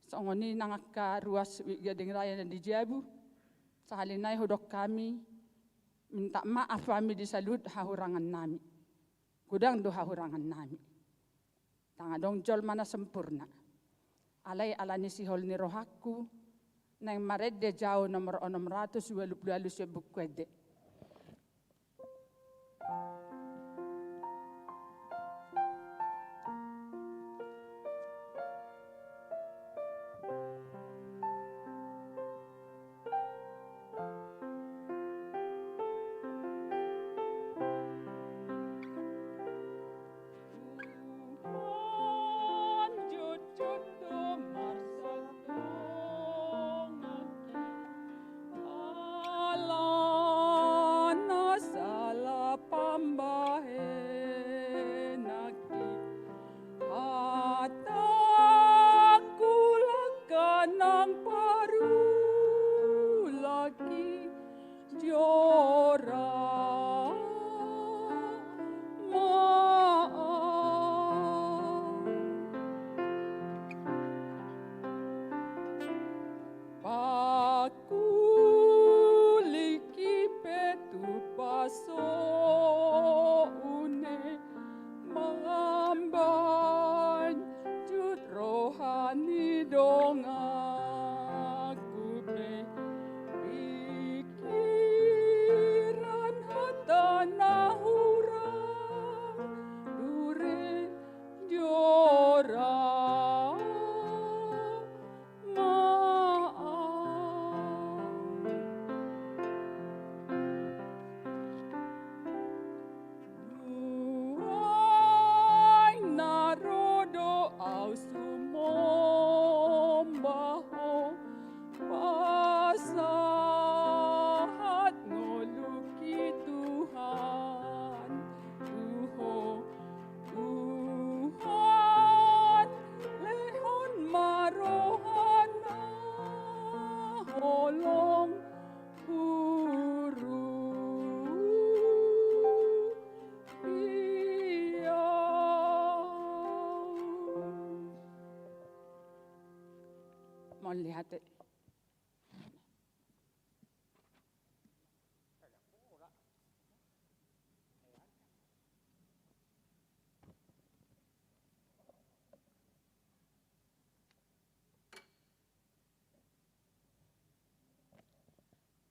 songoni nangaka ruas gading raya na dijabu. Sa halinay hodok kami minta maaf kami disalud hahurangan nami. Kudang do hahurangan nami. Tangadong jol mana sempurna. Alay alani sihol ni roh aku nang maredde jauh nomor 620 siya bukwede. Lihat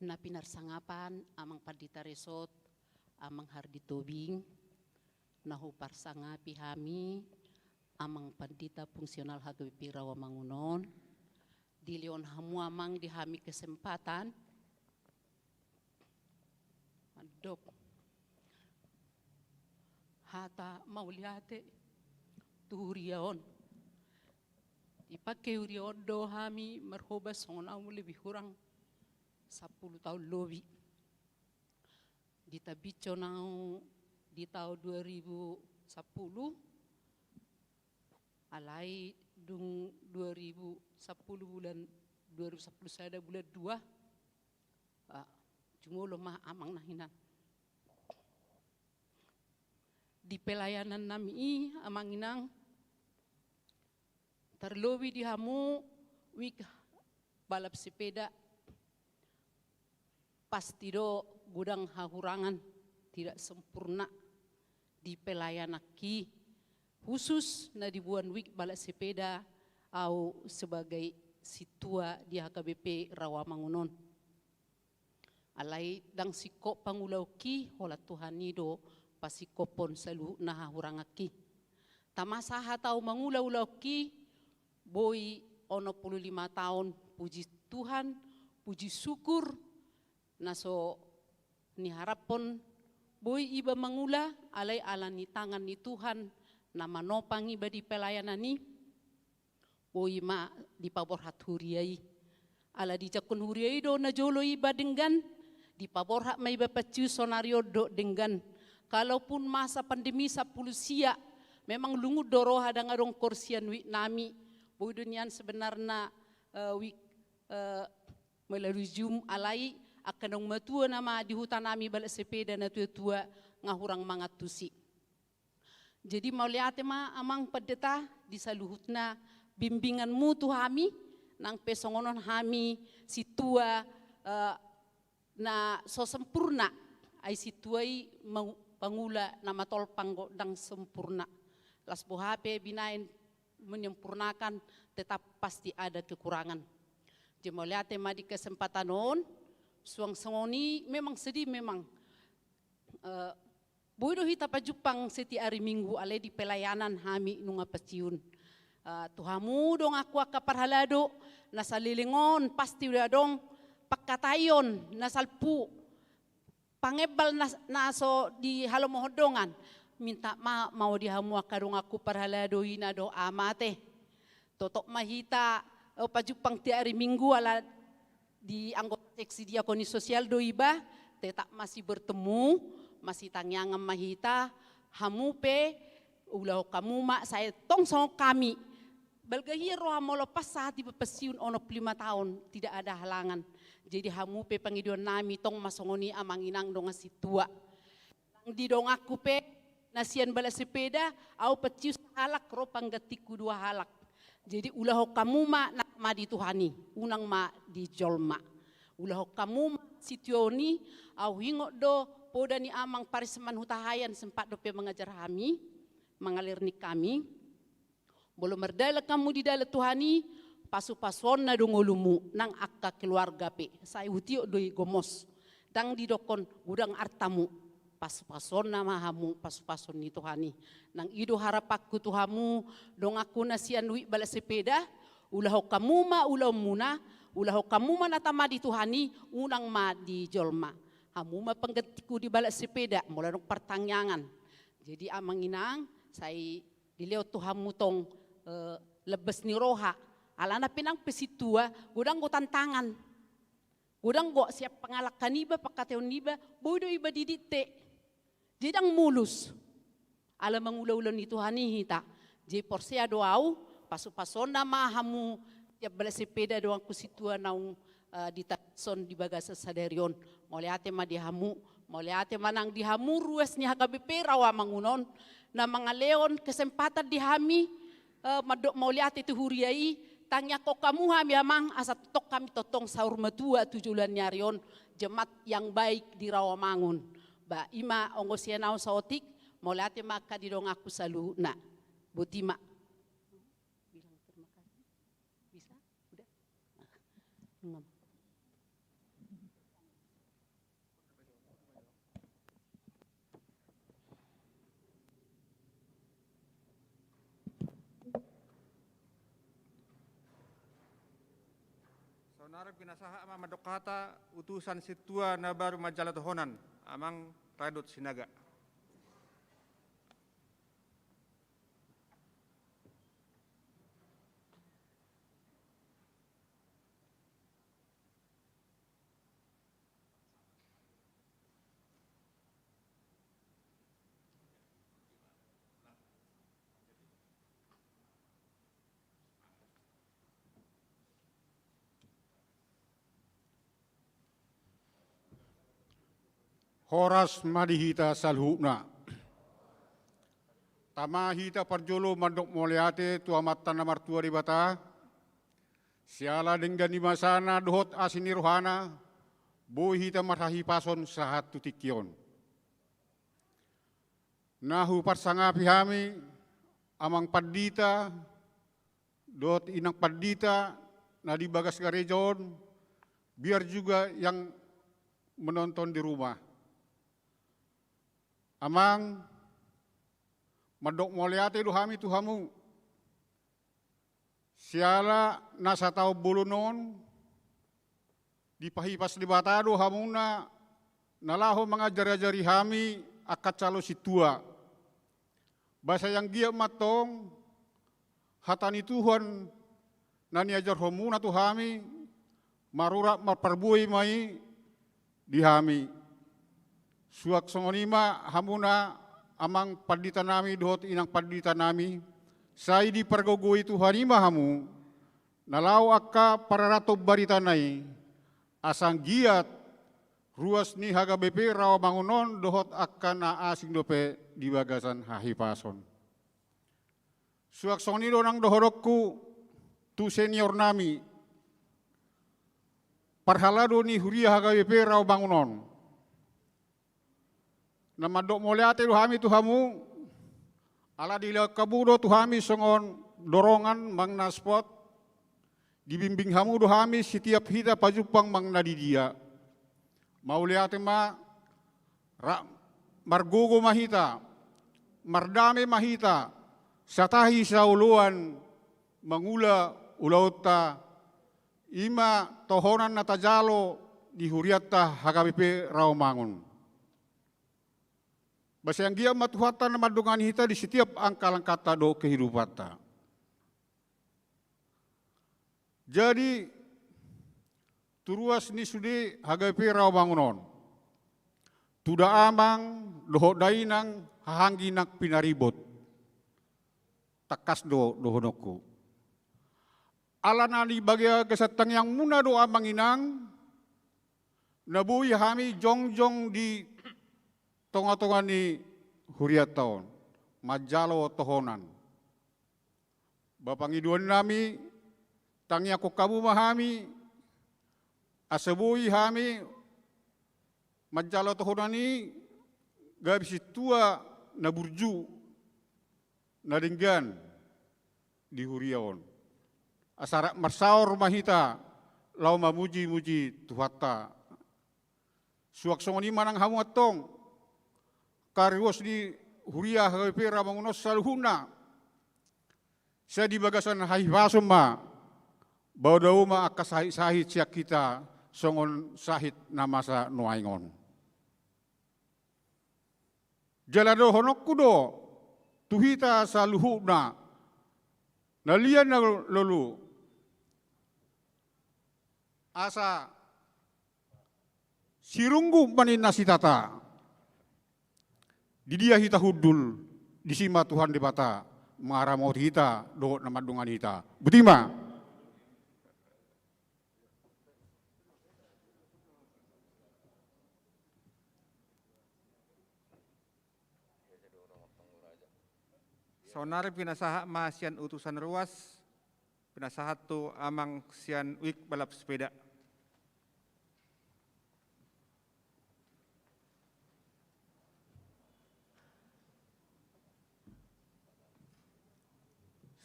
na pinarsangapan amang Pandita Resot amang Hardi Tobing nahupar sangapi hami amang Pandita Fungsional HKBP Rawamangunon dilion hamu amang dihami kesempatan dok hata mauliate tuhuriaon ipakai urion do hami merhobas songon amu lebih kurang 10 tahun lebih. Di tabico nau di tahun 2010, alai dung 2010 bulan 2010 saya ada bulan 2, jungolo mah amang nahinan. Di pelayanan nami amang inang terlobi di hamu wik balap sepeda pasti do gudang hahurangan tidak sempurna di pelayanan ki khusus na dibuan wik balap sepeda au sebagai situa di HKBP Rawamangunon. Alai dang siko pangulau ki hola Tuhan do pasikopon selu na hahurangaki. Tamasaha tau mangulau-ulau ki boy ono 15 tahun, puji Tuhan, puji syukur, naso ni harapon boy iba mangula alai alani tangan ni Tuhan nama nopang iba di pelayanan ni boy ma di pabor hat huriai ala di jakun huriai do na jolo iba dengan di pabor hat ma iba pacu sonario do dengan kalaupun masa pandemi 10 sia memang lungu doro hadang adong korsian wi nami boy dunian sebenarnya melalui Zoom alai akan dong matua nama di hutan nami balik sepeda na tua-tua ngahurang mangatusi. Jadi mau lihat ma amang pendeta di saluhutna bimbinganmu tu hami nang pesongonon hami situa na so sempurna ai situai pangula nama tol panggodang sempurna. Las bohape binain menyempurnakan tetap pasti ada kekurangan. Jadi mau lihat ma di kesempatan on suang sengoni memang sedih memang. Bodoh hita pajupang seti hari Minggu ale di pelayanan hami nunga paciun. Tuhamu dong aku akaparhalado nasalilingon pasti udah dong pakatayon nasalpu pangebal naso di halo mohodongan minta mau dihamu akarung aku parhalado ina do amate. Totok mahita pajupang ti hari Minggu ala di anggota seksi diakoni sosial do iba tetap masih bertemu, masih tangyangam mahita, hamupe, ulah kamu mak saya tong sama kami. Balgahiro hamo lepas saat iba pesiun ono 5 tahun, tidak ada halangan. Jadi hamupe pangiduan nami tong masongoni amang inang dong tua. Di dong aku pe nasian bala sepeda, au pecius halak ro panggatiku 2 halak. Jadi ulah kamu mak nak ma di Tuhani, unang ma di jolma. Ulah kamu sitioni au hingo do poda ni amang pariseman hutahayan sempat dope mengajar kami, mengalir ni kami. Belum merdala kamu di dalam Tuhani, pasu-pasuan na dongolumu nang akka keluarga pe. Saya hutio doi gomos, dang di dokon gudang artamu. Pasu-pasuan na mahamu, pasu-pasuan ni Tuhani. Nang ido harapakku Tuhamu, dong aku nasian wi bala sepeda, ulah kamu ma ulah muna, ulah kamu ma natama di Tuhani, unang ma di jolma. Hamu ma penggetiku di bala sepeda, mulai dong pertanyaan. Jadi amang inang, saya dilihat Tuhamu tong lebes ni roha. Alana pinang pesitua, gudang go tantangan. Gudang go siap pengalakan iba, pakateon iba, bodoh iba didite. Jidang mulus. Ala mangula-ulan ni Tuhani hita. Jadi porsia doau, pasu-pasona mahamu, tiap bala sepeda doang kusitua naung di takson di bagasa sadarion. Moliate ma dihamu, moliate manang dihamu ruas ni HKBP Rawamangunon. Na mga leon kesempatan dihami, mauliate tu huriai, tanya ko kamu hami amang asat tok kami totong sahur matua 7 nyarion, jemaat yang baik di Rawamangun. Ba ima ongosianau saotik, moliate maka didong aku salu na, butima. Bilang terima kasih, bisa? Udah? Ngom. Saudara pinasaha ama madokata utusan situa na baru majalah tohonan amang radot sinaga. Horas madihita salhuna. Tama hita parjolo mandok moleate tuamat tanamar tua di bata. Siala dengan di masana dohot asini rohana. Boy hita marhahi pason sahat tutikion. Nahu parsangapi hami amang padita dot inang padita na di bagas garejon biar juga yang menonton di rumah. Amang madok moleate dohami tuhamu siala nasa tau bulunon dipahipas di batado hamuna nalaho mengajari hami akat calo situa. Bahasa yang dia matong hatani Tuhan nani ajar homuna tu hami marura marparbui mai di hami. Suak songonima hamuna amang padita nami dohot inang padita nami sai di pergogoi Tuhanima hamu nalau akka pararato baritanai asang giat ruas ni haga BP Rawamangunon dohot akka na asing dope di bagasan hahipason. Suak songni donang dohorokku tu senior nami parhalado ni huria haga BP Rawamangunon. Nama dok moleate tuhami tuhamu ala dila kabudo tuhami songon dorongan mang naspot dibimbing hamu dohami setiap hita pajupang mang nadidia. Mauliate ma margogo mahita mardame mahita satahi sauluan mangula ulauta ima tohonan natajalo di huriatta HKBP Rawamangun. Bahasa yang dia matuhatan madungan hita di setiap angkalan kata do kehidupata. Jadi turuas ni sudi HKBP Rawamangunon. Tuda amang doho dainang hahangginak pinaribot. Takas dohonoku. Alanali bagia kesatang yang muna do amang inang. Nabui hami jongjong di tonga-tonga ni huriat taon, majalo tohonan. Bapang iduan nami, tangi ako kamu mahami, asabui hami, majalo tohonan ni, gabisi tua na burju, na dinggan di huriaon. Asara marsaor mahita, lau mamuji-muji tuhata. Suak songoni manang hamu atong, kariwas di huria HKBP Rawamangunon saluhuna. Saya di bagasan hahipasom ma, bawa ma akas sahit siak kita songon sahit namasa nuaingon. Jalado honok kudo, tuhita saluhuna, nalian na lolu, asa sirunggu manin nasitata. Di dia hita hudul, di sima Tuhan di bata, marah maut hita, dohot nama dungan hita. Butima. Sonare pinasaha ma sian utusan ruas, pinasahat tu amang sian wik balap sepeda.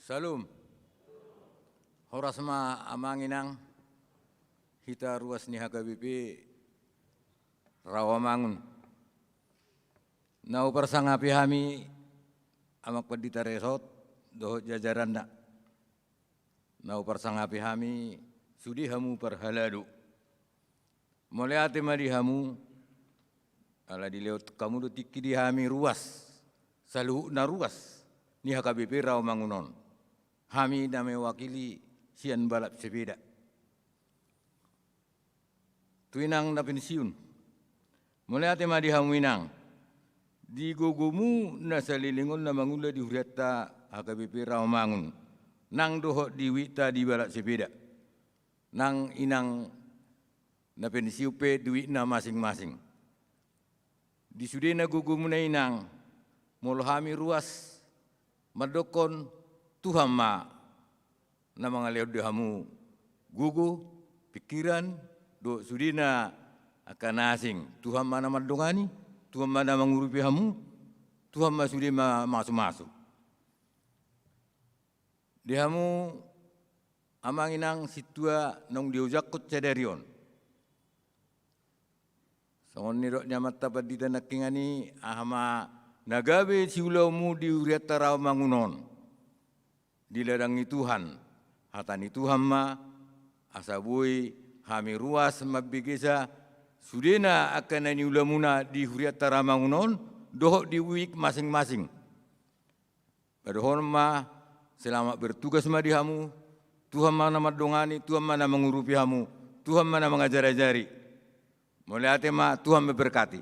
Salum, horas ma amanginang hita ruas ni HKBP Rawamangun. Nau persangapi hami amak pedita resort doh jajaran nak. Nau persangapi hami sudi hamu perhaladu. Mulai ate madi hamu ala dileot kamu do tiki di hami ruas salu na ruas ni HKBP Rawamangunon. Hami na mewakili sian balap sepeda. Tuinang na pensiun. Mulai ate madi hamuinang. Di gogomu na salilingon na mangula di huriatta HKBP Rawamangun. Nang doho di wita di balap sepeda. Nang inang na pensiupe duit na masing-masing. di sudena gugu munainang molhami ruas madokon Tuhan ma na mga leo hamu gugu pikiran do sudina akan asing Tuhan mana madongani Tuhan mana mengurupi hamu Tuhan ma sudi masuk-masuk di hamu amanginang situa nong diujakut cadarion songon nirok nyamat tapat di tanah kingani ahama nagabe siulaumu di uriata Rawamangunon di ladangi Tuhan hatani Tuhan ma asabui hami ruas mabigesa sudena akan nani ulamuna di uriata Rawamangunon dohok di wik masing-masing padahal ma selamat bertugas ma di hamu Tuhan mana madongani, Tuhan mana mengurupi hamu, Tuhan mana mengajar-ajari. Mulai hati ma Tuhan memberkati.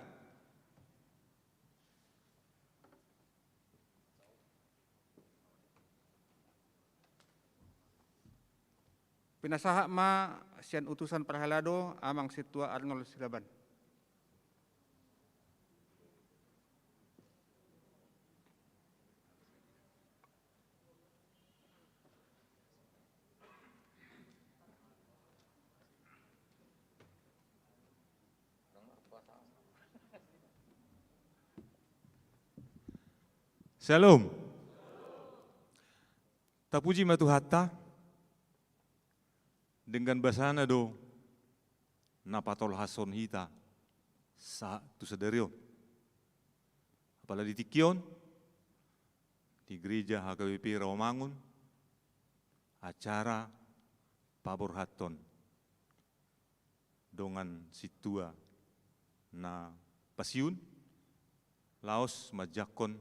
Pinasaha ma sian utusan Parhalado amang situa Arnold Silaban. Shalom. Tapuji matu hatta dengan basana do napatol hason hita sa tu sederio. Apalagi di Tikion di gereja HKBP Rawamangun acara pabor haton dengan situa na pasiun laos majakon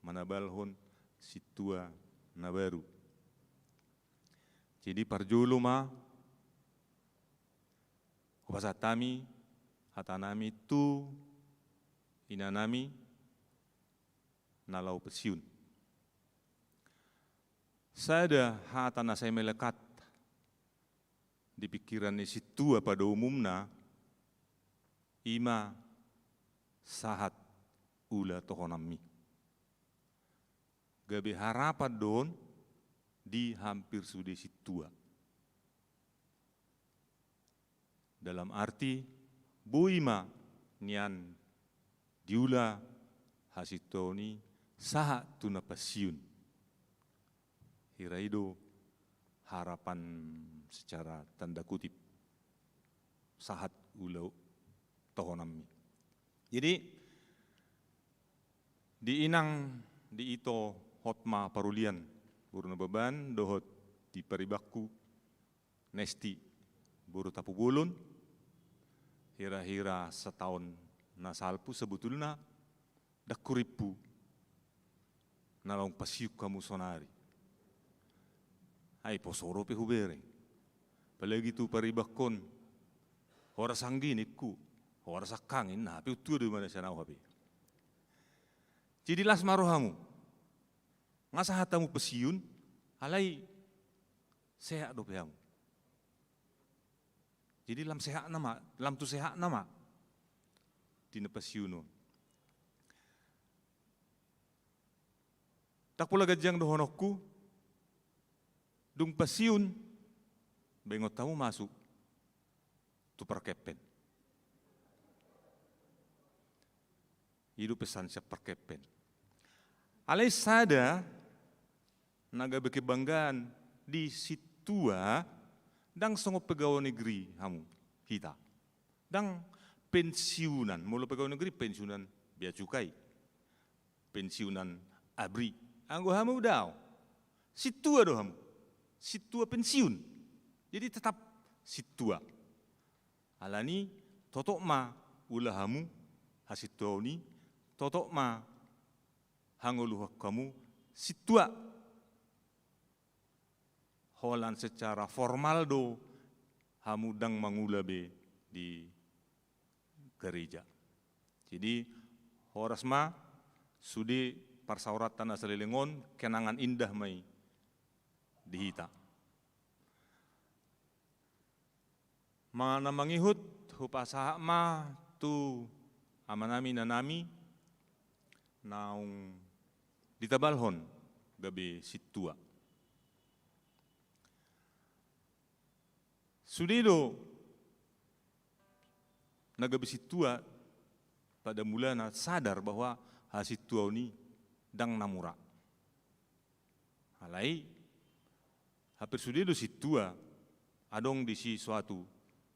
manabalhon situa na baru. Jadi parjulu ma kupasatami hatanami tu inanami nalau pesiun. Sada hatana saya melekat di pikiran situa pada umumna ima sahat ula tohonami. Gabe harapan don di hampir sudah situa. Dalam arti buima nian diula hasitoni saha tuna pasiun. Hiraido harapan secara tanda kutip sahat ulau tohonami. Jadi di inang di ito hotma parulian buruna beban dohot di paribakku nesti buru tapu bulun hira-hira setahun nasalpu sebetulnya dakuripu nalong pasiuk kamu sonari hai posoro pe hubere palagi tu paribakon hora sangginitku hora sakangin na pe utu de mana sanau habi jadi las marohamu ngasa hatamu pesiun alai sehat do pehamu. Jadi lam sehat nama, lam tu sehat nama dina pesiuno. Tak pula gajang do honokku dung pesiun bengot tamu masuk tu perkepen. Hidup pesan siap perkepen. Alai sada naga bekebanggaan di situa dang songo pegawai negeri hamu kita. Dang pensiunan, mula pegawai negeri pensiunan bea cukai. Pensiunan abri. Anggo hamu daw. Situa do hamu. Situa pensiun. Jadi tetap situa. Alani totok ma ulah hamu hasituani totok ma hangoluh kamu situa. Holan secara formal do hamudang mangulabe di gereja. Jadi horasma sudi parsauratan asalilingon kenangan indah mai dihita. Mana mangihut hupasaha ma tu amanami nanami naung ditabalhon gabe situa. Sudido nagabe situa pada mulanya sadar bahwa hasitua ini dang namura. Halai hampir sudido situa adong di si suatu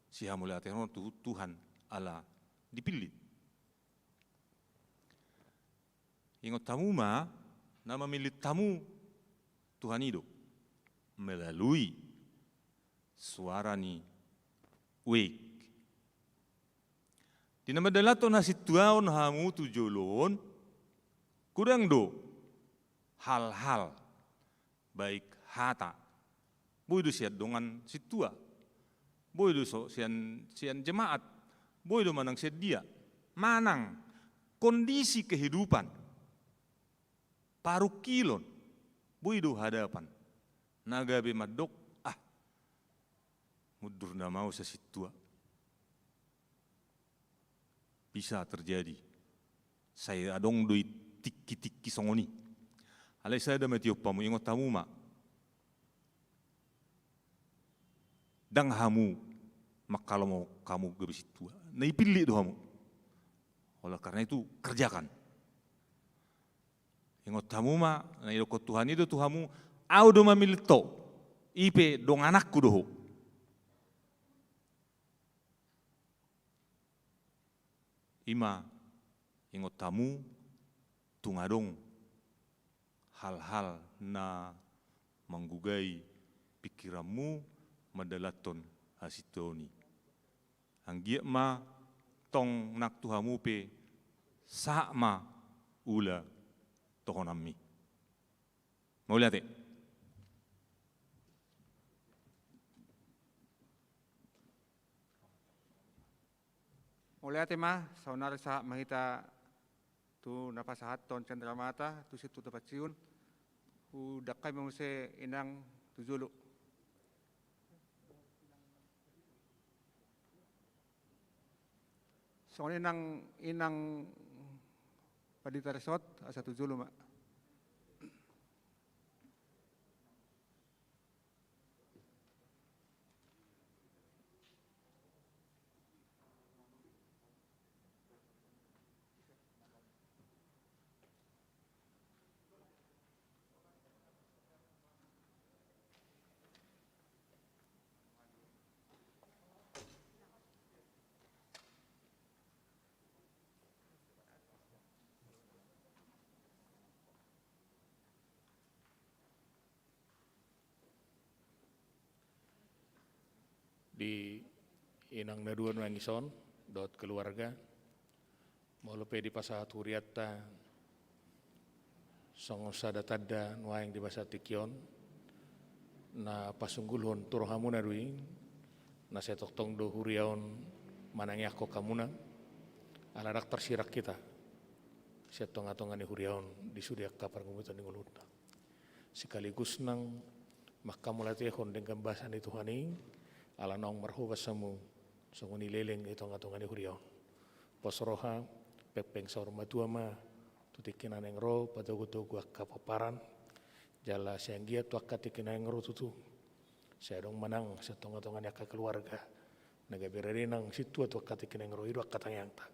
si hamuliateron Tuhan Allah dipilih. Ingat tamu ma nama milik tamu Tuhan itu melalui suara ni wek. Di nama dalato na situaon hamu tujolon kurang do hal-hal baik hata boy do siat dongan situa boy do so sian jemaat boy do manang siat dia manang kondisi kehidupan paru kilon boy do hadapan nagabe madok mudur na mau sa situa bisa terjadi saya adong doi tiki songoni alai saya da metiop pamu ingot tamu ma dang hamu makalo mau kamu gabe situa na ipilih do hamu oleh karena itu kerjakan ingot tamu ma na idoko Tuhan itu Tuhamu au do mamilih to ipe dong anakku doho. Ima ingot tamu tungadong hal-hal na menggugai pikiranmu madalaton hasitoni. Anggia ma tong nak tuhamu pe sama ula tohonami. Mau lihat Oleh tema saunar sa mahita tu napasahat ton cendramata tu situ dapat siun u dakai menguse inang tujulu. Soalnya inang padita resort asa tujulu mak. Di inang naduan wangison dot keluarga molope di pasahat huriatta songo sada tadda nuaing di basa tikion na pasunggulhon turohamu narui na setoktong do huriaon manangi ako kamuna alarak tersirak kita setong-atongani huriaon di sudiak kapar ngumutan di nguluta sekaligus nang makamulatihon dengan bahasan itu hani ala naong marhuba samu songoni leleng itong-atongani huriaon posroha pepeng saur matua ma tutikinan yang ro padago-dago kapaparan jala sianggia tu akatikinan yang ro tutu saya dong manang setong-atongan yaka keluarga naga bererinang situ tu akatikinan yang ro itu akatang yang tak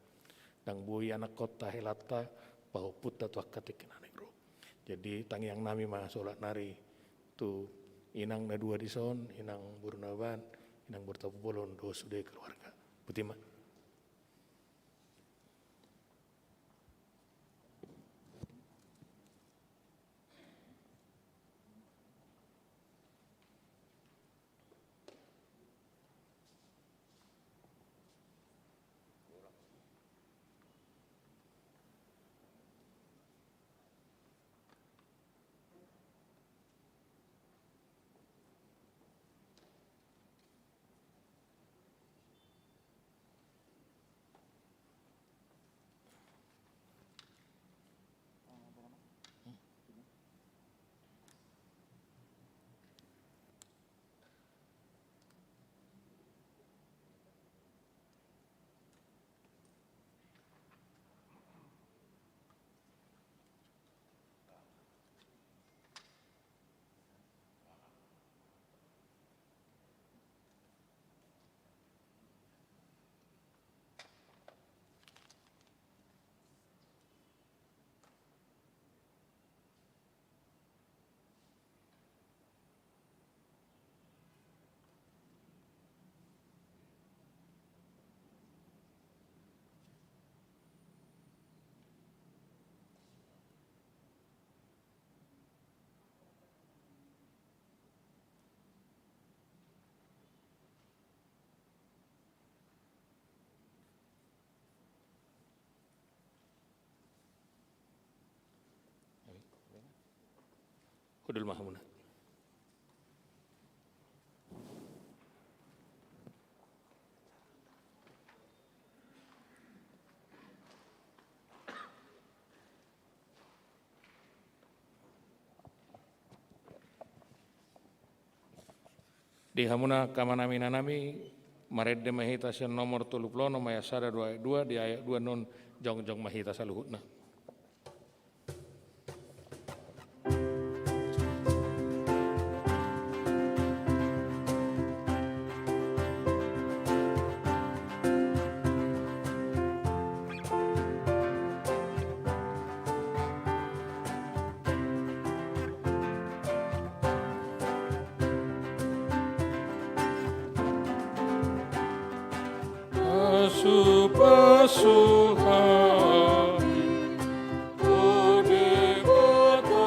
dang bui anak kota helata bahu puta tu akatikinan yang ro jadi tang yang nami ma solat nari tu inang na dua di son inang burnaban inang bertapu bolon do sudah keluarga putima. Hudul Mahamuna. Di hamuna kamanami nanami maredde mahita sen nomor 30 maya sada 22 di ayat 2 non jong mahita saluhutna. Pasu hami, ode batanami,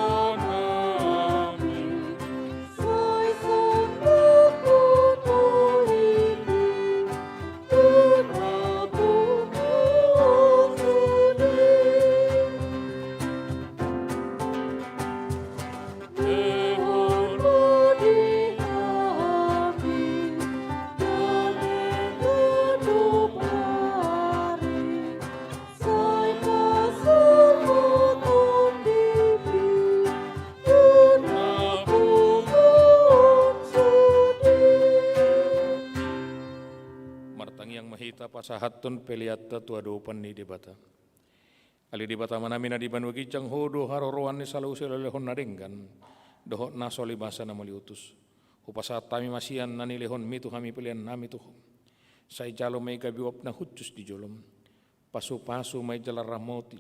sai sandaku tohini, tunaku mausuni. Dehon madi hami, dalem hidup mahita pasahatun peliatta tuadopan ni debata. Ali debata manamina di banwa kijang hodo haroroan ni salau lehon nadenggan dohot nasoli basa namali utus. Upasat tami masian nani lehon mitu hami pelian nami tuh. Sai jalo mai gabiwap na hucus di jolom. Pasu-pasu mai jalar ramoti.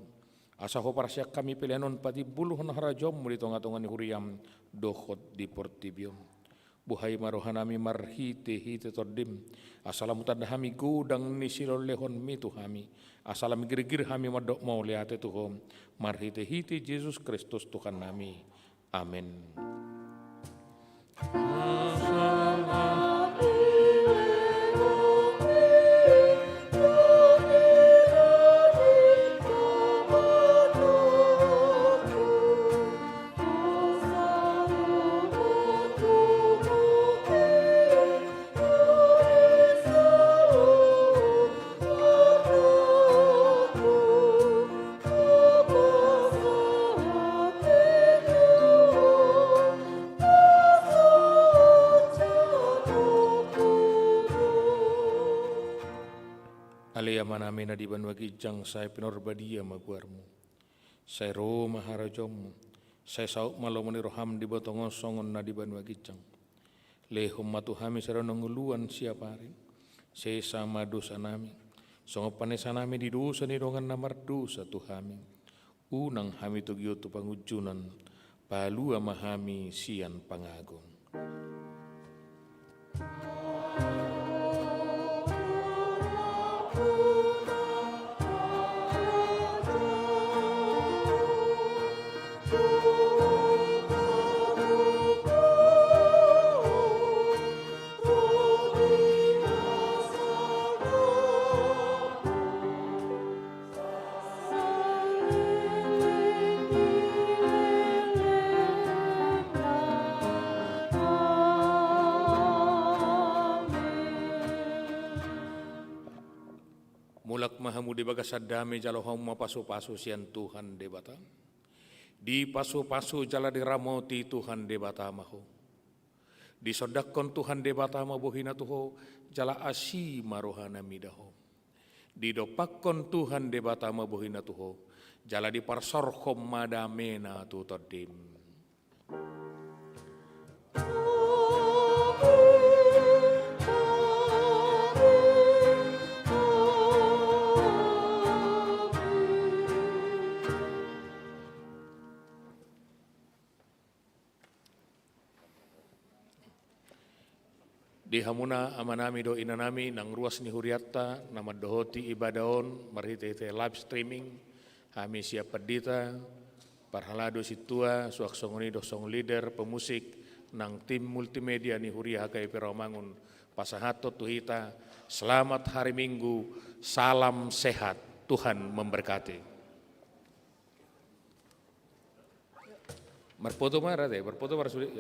Asa ho parasyak kami pelianon pati buluhon harajom di tonga-tonga ni huriam dohot di portibiom. Buhay marohanami marhite tordim. Asalam tadhami gudang ni silol lehon mitu hami. Asalam girgir hami madok mau lihat Tuhan. Marhite Yesus Kristus Tuhan nami. Amin. Manami na di banwa kijang say pinorbadia maguarmu. Say ro maharajom. Say sauk malomoni roham di botongo songon na di banwa kijang. Lehom matuhami saranonguluan siapari. Say sama dosa nami. Songo panesa nami di dosa ni dongan namar dosa tuhami. Unang hami tugyo tu pangujunan. Palua mahami sian pangagong. Mulak mahamu di bagasadame jalo hau mapasu-pasu sian Tuhan debata. Di pasu-pasu jala diramoti Tuhan debata maho. Di sodakon Tuhan debata mabuhina tuho jala asi marohana midaho. Di dopakon Tuhan debata mabuhina tuho jala di parsorkom madamena tu todim. Di hamuna amanami do inanami nang ruas ni huriatta nama dohoti ibadaon marhite live streaming kami siap perdita parhalado situa suak songoni do song leader pemusik nang tim multimedia ni huria hakai Rawamangun pasahato tuhita selamat hari Minggu salam sehat Tuhan memberkati. Berfoto marah deh, berfoto marah sulit.